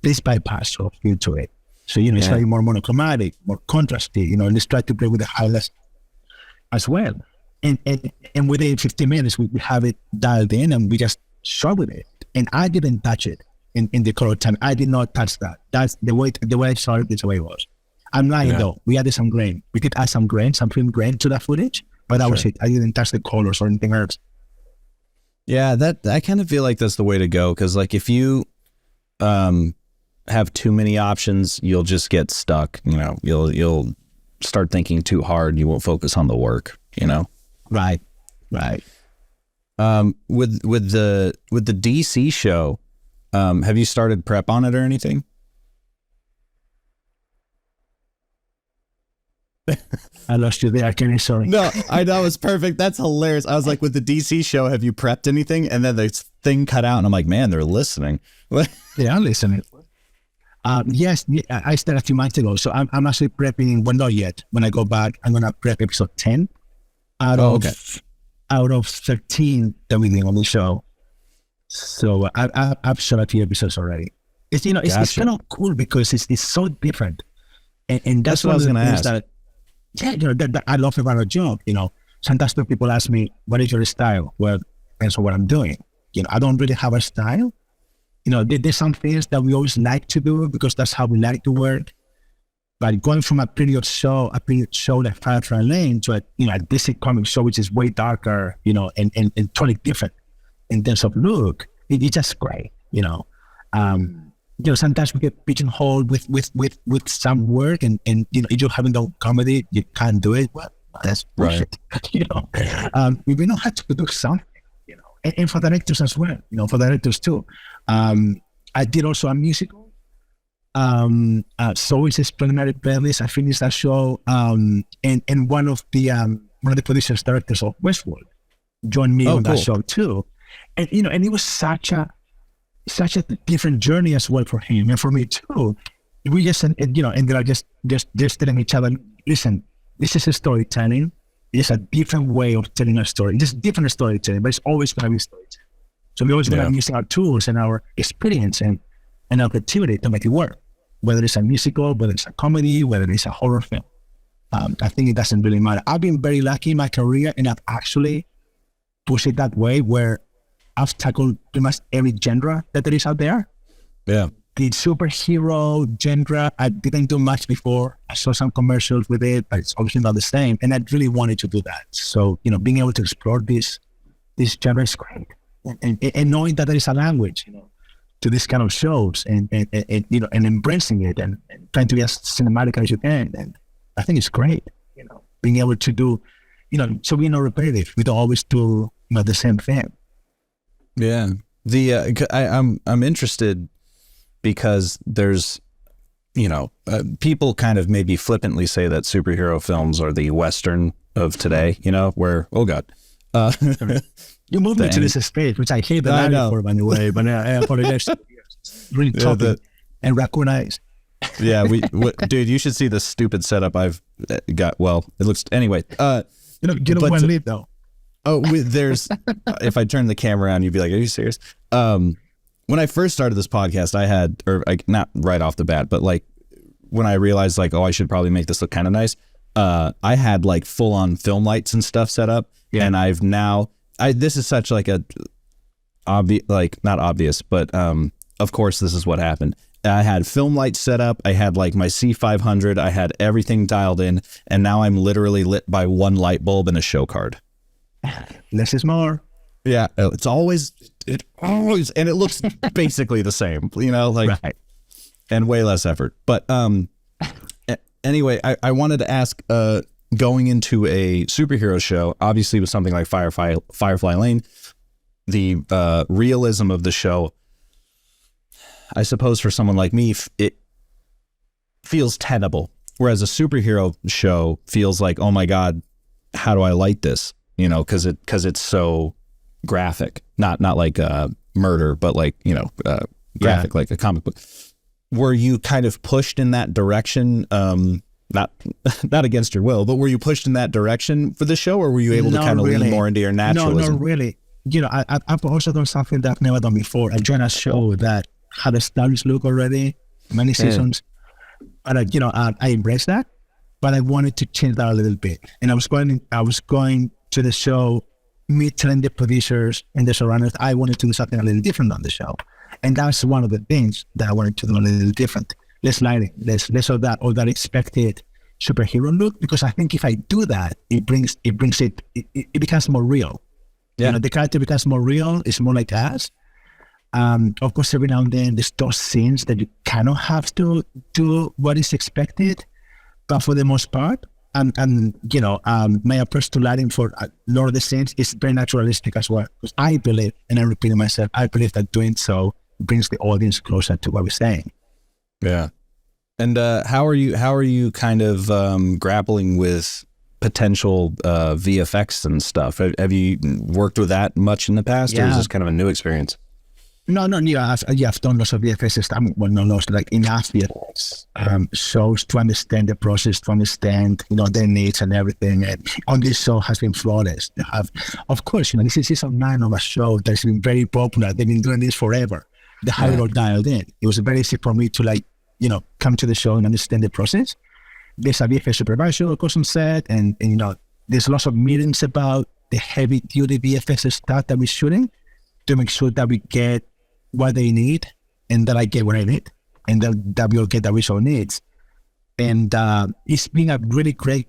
Speaker 2: bass bypass of feel to it. So it's slightly more monochromatic, more contrasty. Let's try to play with the highlights as well. And within 15 minutes, we have it dialed in, and we just shot with it. And I didn't touch it in the color time. I did not touch that. That's the way I saw it. That's the way it was. I'm lying though. We added some grain. We did add some film grain to that footage, but that was it. I didn't touch the colors or anything else.
Speaker 1: Yeah, I kind of feel like that's the way to go, because if you have too many options, you'll just get stuck. You'll start thinking too hard. You won't focus on the work.
Speaker 2: Right.
Speaker 1: With the DC show, have you started prep on it or anything?
Speaker 2: I lost you there, Kenny. Sorry.
Speaker 1: No, I know, it's perfect. That's hilarious. I was like, with the DC show, have you prepped anything? And then the thing cut out, and I'm like, man, they're listening.
Speaker 2: Yeah, I'm listening. Yes, I started a few months ago, so I'm actually prepping. Well, not yet. When I go back, I'm gonna prep episode 10 out of 13 that we did on the show. So I've shot a few episodes already. It's it's kind of cool because it's so different, and that's what I was gonna ask. That I love about our job. Sometimes people ask me, "What is your style?" Well, depends on what I'm doing. I don't really have a style. There's some things that we always like to do because that's how we like to work. But going from a period show like Firefly Lane to a DC comic show, which is way darker, and totally different in terms of look, it's just great. Sometimes we get pigeonholed with some work, and if you haven't done comedy, you can't do it. Well, that's bullshit. Right. We know how to do something. And for directors as well. For directors too. I did also a musical. So it's a preliminary playlist. I finished that show, and one of the producers, directors of Westworld, joined me on that show too. And and it was such a different journey as well for him and for me too. We just ended up just telling each other, listen, this is a storytelling. It's a different way of telling a story. Just different storytelling, but it's always going to be storytelling. So we're always going to be using our tools and our experience and our creativity to make it work. Whether it's a musical, whether it's a comedy, whether it's a horror film. I think it doesn't really matter. I've been very lucky in my career, and I've actually pushed it that way, where I've tackled pretty much every genre that there is out there.
Speaker 1: Yeah.
Speaker 2: The superhero genre, I didn't do much before. I saw some commercials with it, but it's obviously not the same. And I really wanted to do that. So, being able to explore this genre is great. And knowing that there is a language, to this kind of shows and embracing it and trying to be as cinematic as you can. And I think it's great, being able to do, so we're not repetitive. We don't always do, the same thing.
Speaker 1: Yeah. I'm interested because there's, people kind of maybe flippantly say that superhero films are the Western of today, where, oh God,
Speaker 2: You moved me to this space, which I hate the language for, by the way, but I apologize. Really tough and raccoon eyes.
Speaker 1: Yeah, dude, you should see the stupid setup I've got. Well, it looks anyway.
Speaker 2: You don't want to leave though.
Speaker 1: Oh, there's. If I turn the camera around, you'd be like, "Are you serious?" When I first started this podcast, I had, or like not right off the bat, but like when I realized like, oh, I should probably make this look kind of nice. I had like full on film lights and stuff set up, and I've now. This is such like a obvious, like not obvious, but of course this is what happened. I had film lights set up. I had like my C500. I had everything dialed in, and now I'm literally lit by one light bulb and a show card.
Speaker 2: Less is more.
Speaker 1: Yeah, it always, and it looks basically the same, you know, like,
Speaker 2: right.
Speaker 1: And way less effort. But anyway, I wanted to ask, going into a superhero show, obviously with something like Firefly Lane, the realism of the show, I suppose for someone like me, it feels tenable. Whereas a superhero show feels like, oh my God, how do I light this? You know, because it's so graphic, not like murder, but like, you know, graphic, like a comic book. Were you kind of pushed in that direction? Not against your will, but were you pushed in that direction for the show, or were you able to kind of lean more into your naturalism?
Speaker 2: No, really. You know, I've also done something that I've never done before. I joined a show that had a established look already, many seasons. But you know, I embraced that, but I wanted to change that a little bit. And I was going to the show, me telling the producers and the showrunners I wanted to do something a little different on the show. And that's one of the things that I wanted to do a little different. Less lighting, less of that expected superhero look, because I think if I do that, it becomes more real. Yeah. You know, the character becomes more real. It's more like us. Of course, every now and then there's those scenes that you kind of have to do what is expected, but for the most part, and you know, my approach to lighting for a lot of the scenes is very naturalistic as well. Because I believe, and I'm repeating myself, I believe that doing so brings the audience closer to what we're saying.
Speaker 1: Yeah. And how are you kind of grappling with potential VFX and stuff? Have you worked with that much in the past, or is this kind of a new experience?
Speaker 2: No, I've done lots of VFX stuff. Well, not lots, like enough VFX shows to understand the process, to understand, you know, their needs and everything. And on this show has been flawless. They have, of course, you know, this is season 9 of a show that's been very popular. They've been doing this forever. They have it all dialed in. It was very easy for me to, like, you know, come to the show and understand the process. There's a VFX supervisor, of course, on set, and you know, there's lots of meetings about the heavy-duty VFX stuff that we're shooting to make sure that we get what they need and that I get what I need and that we all get the visual needs. And it's been a really great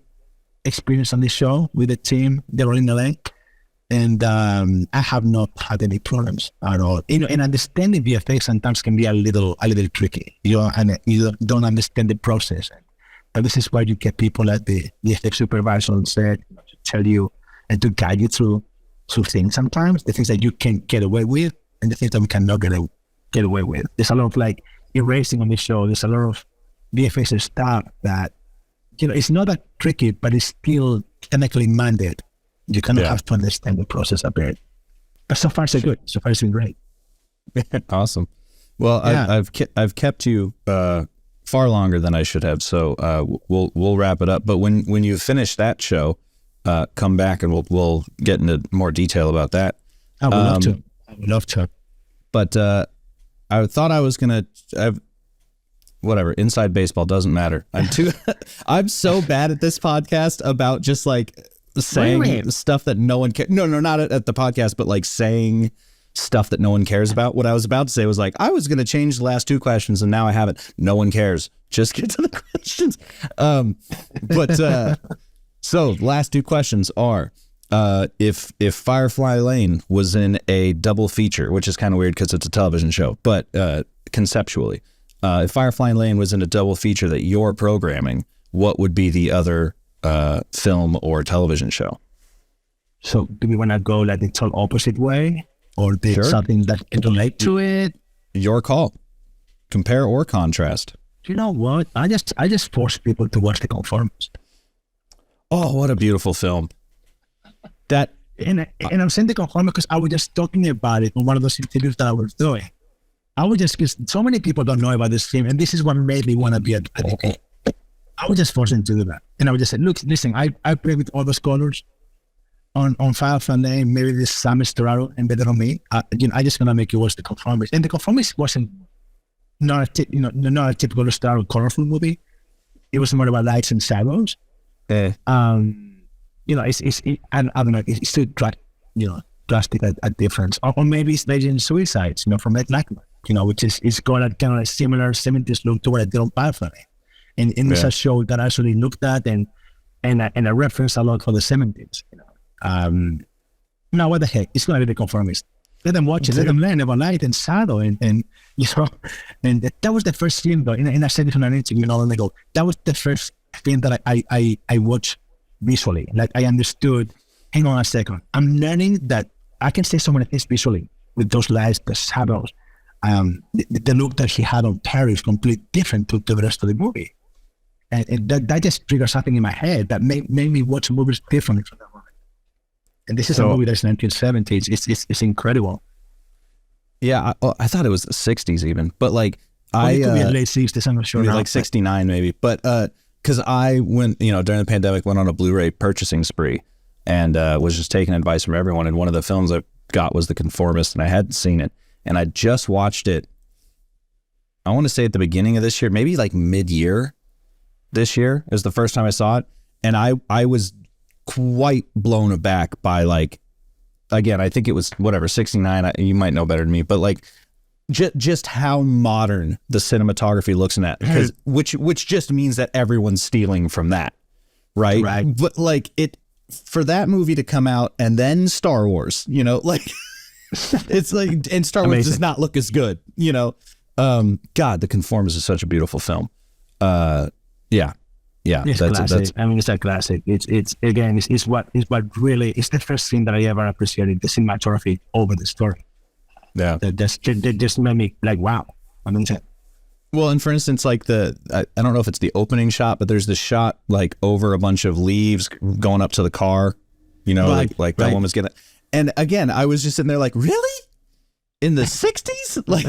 Speaker 2: experience on this show with the team. They're all in LA. And I have not had any problems at all. You know, and understanding VFX sometimes can be a little tricky. You know, and you don't understand the process. But this is why you get people like the VFX supervisor on set to tell you and to guide you through things sometimes, the things that you can get away with and the things that we cannot get away with. There's a lot of like erasing on this show. There's a lot of VFX stuff that, you know, it's not that tricky, but it's still technically mandated. You kind of have to understand the process a bit. But so far so good. So far it's been great.
Speaker 1: Awesome. Well, I've kept you far longer than I should have, so we'll wrap it up. But when you finish that show, come back and we'll get into more detail about that.
Speaker 2: I would love to.
Speaker 1: But I thought I was gonna. Whatever. Inside baseball doesn't matter. I'm so bad at this podcast about just like saying stuff that no one cares. No, not at the podcast, but like saying stuff that no one cares about. What I was about to say was like, I was going to change the last 2 questions and now I haven't. No one cares. Just get to the questions. So last 2 questions are, if Firefly Lane was in a double feature, which is kind of weird because it's a television show, but conceptually, if Firefly Lane was in a double feature that you're programming, what would be the other film or television show?
Speaker 2: So do we want to go like the total opposite way, or there's something that can relate to it?
Speaker 1: Your call. Compare or contrast.
Speaker 2: You know what? I just force people to watch The Conformist.
Speaker 1: Oh, what a beautiful film. That
Speaker 2: And I'm saying the conformity because I was just talking about it on one of those interviews that I was doing. I was just, because so many people don't know about this film, and this is what made me want to be a DP. I was just forced to do that. And I would just say, look, listen, I play with all those colors on Firefly Lane, maybe this Sam Estrado and better on me. I just gonna make you watch the conformist. And the conformist wasn't not a typical Estrado colorful movie. It was more about lights and shadows.
Speaker 1: Yeah.
Speaker 2: I don't know, it's still drastic a difference. Or maybe it's Legend Suicides, from Ed Lackman, which is got a kind of a similar 70s look to what I did on Firefly. And it's a show that I actually looked at and I referenced a lot for the 70s. Now what the heck? It's gonna be the conformist. Let them watch it. Let them learn about light and shadow, and that was the first film though. And I said it on an interview not long ago. That was the first film that I watched visually. Like I understood. Hang on a second. I'm learning that I can say so many things visually with those lights, the shadows. The look that he had on Paris completely different to the rest of the movie, and that just triggered something in my head that made me watch movies differently from that moment. And this is a movie that's 1970s. It's incredible.
Speaker 1: Yeah, I thought it was the 60s even, but like
Speaker 2: it could be late 60s. I'm not sure.
Speaker 1: Like 69 maybe, but because I went, during the pandemic, went on a Blu-ray purchasing spree and was just taking advice from everyone. And one of the films I got was The Conformist, and I hadn't seen it, and I just watched it. I want to say at the beginning of this year, maybe like mid-year this year is the first time I saw it, and I was quite blown aback by, like, again, I think it was 69. You might know better than me, but like just how modern the cinematography looks in that, because which just means that everyone's stealing from that, right? But like for that movie to come out and then Star Wars, like it's like, and Star Wars does not look as good, God, The Conformist is such a beautiful film. Yeah,
Speaker 2: it's classic. It's a classic. It's what really, it's the first thing that I ever appreciated, the cinematography over the story.
Speaker 1: Yeah,
Speaker 2: that just made me like, wow.
Speaker 1: Well, and for instance, like I don't know if it's the opening shot, but there's this shot like over a bunch of leaves going up to the car, like that woman's getting. And again, I was just sitting there like, really? In the 60s? Like,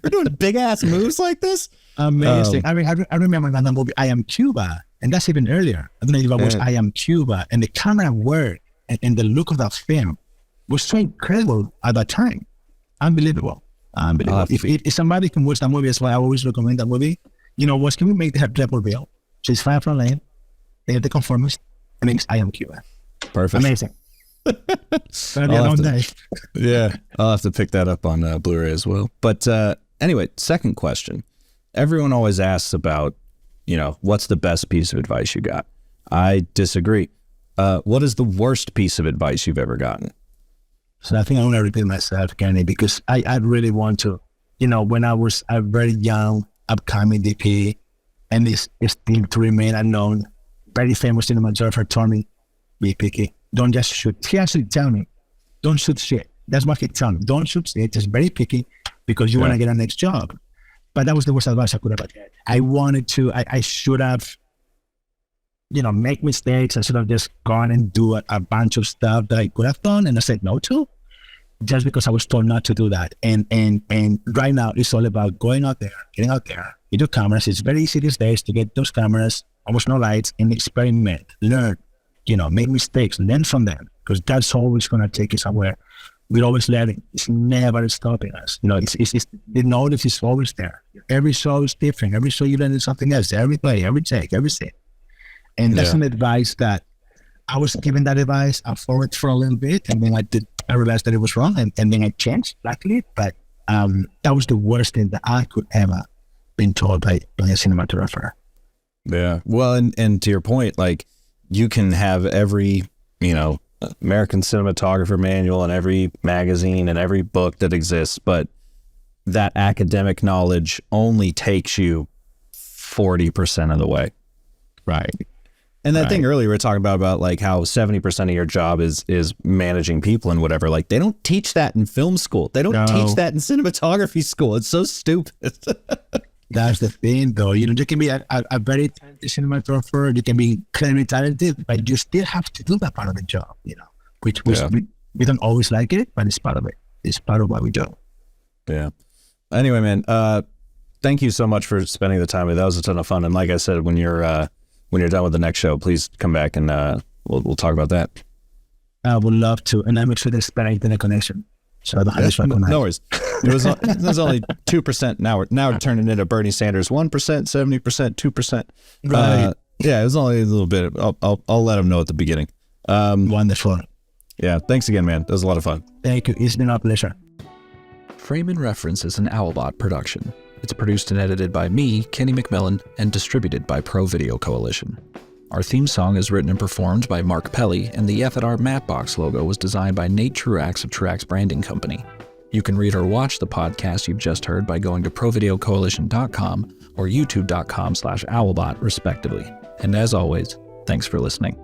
Speaker 1: we're doing big ass moves like this?
Speaker 2: Amazing. I remember that movie, I Am Cuba, and that's even earlier. I don't know if I watched I Am Cuba, and the camera work and the look of that film was so incredible at that time. Unbelievable. If somebody can watch that movie as well, I always recommend that movie. Can we make the double bill? So it's Firefly Lane, they have The Conformist, and it's I Am Cuba.
Speaker 1: Perfect.
Speaker 2: Amazing.
Speaker 1: Yeah, I'll have to pick that up on Blu-ray as well. But anyway, second question. Everyone always asks about, what's the best piece of advice you got? I disagree. What is the worst piece of advice you've ever gotten?
Speaker 2: So I think I want to repeat myself, Kenny, because I really want to, when I was a very young, upcoming DP, and it's still to remain unknown, very famous cinematographer told me, be picky. Don't just shoot. He actually tell me, don't shoot shit. That's what he told me. Don't shoot shit. Just very picky because you want to get a next job. But that was the worst advice I could have had. I wanted to, I should have, make mistakes. I should have just gone and do a bunch of stuff that I could have done and I said no to, just because I was told not to do that. And right now it's all about going out there, getting out there. You do cameras. It's very easy these days to get those cameras, almost no lights, and experiment, learn. Make mistakes, learn from them, because that's always going to take you somewhere. We're always learning. It's never stopping us. It's the knowledge is always there. Every show is different. Every show you learn something else. Every play, every take, every scene. And that's an advice that I was given that advice. I followed for a little bit, and then I realized that it was wrong, and then I changed, luckily. But that was the worst thing that I could ever been told by a cinematographer.
Speaker 1: Yeah. Well, and to your point, like, you can have every, American cinematographer manual and every magazine and every book that exists, but that academic knowledge only takes you 40% of the way. Right. And that thing earlier we were talking about like how 70% of your job is managing people and whatever. Like, they don't teach that in film school. They don't teach that in cinematography school. It's so stupid.
Speaker 2: That's the thing, though. You can be a very talented cinematographer. You can be incredibly talented, but you still have to do that part of the job. which we don't always like it, but it's part of it. It's part of what we do.
Speaker 1: Yeah. Anyway, man, thank you so much for spending the time with me. That was a ton of fun. And like I said, when you're done with the next show, please come back and we'll talk about that.
Speaker 2: I would love to, and I'm sure there's better internet connection, so I don't have this one.
Speaker 1: No worries. It was only 2%. Now we're turning into Bernie Sanders 1%, 70%, 2%.
Speaker 2: Right.
Speaker 1: Yeah, it was only a little bit. I'll let him know at the beginning.
Speaker 2: Wonderful.
Speaker 1: Yeah, thanks again, man. That was a lot of fun.
Speaker 2: Thank you. It's been our pleasure.
Speaker 1: Frame and Reference is an Owlbot production. It's produced and edited by me, Kenny McMillan, and distributed by ProVideo Coalition. Our theme song is written and performed by Mark Pelly, and the F@R Mapbox logo was designed by Nate Truax of Truax Branding Company. You can read or watch the podcast you've just heard by going to provideocoalition.com or youtube.com/owlbot, respectively. And as always, thanks for listening.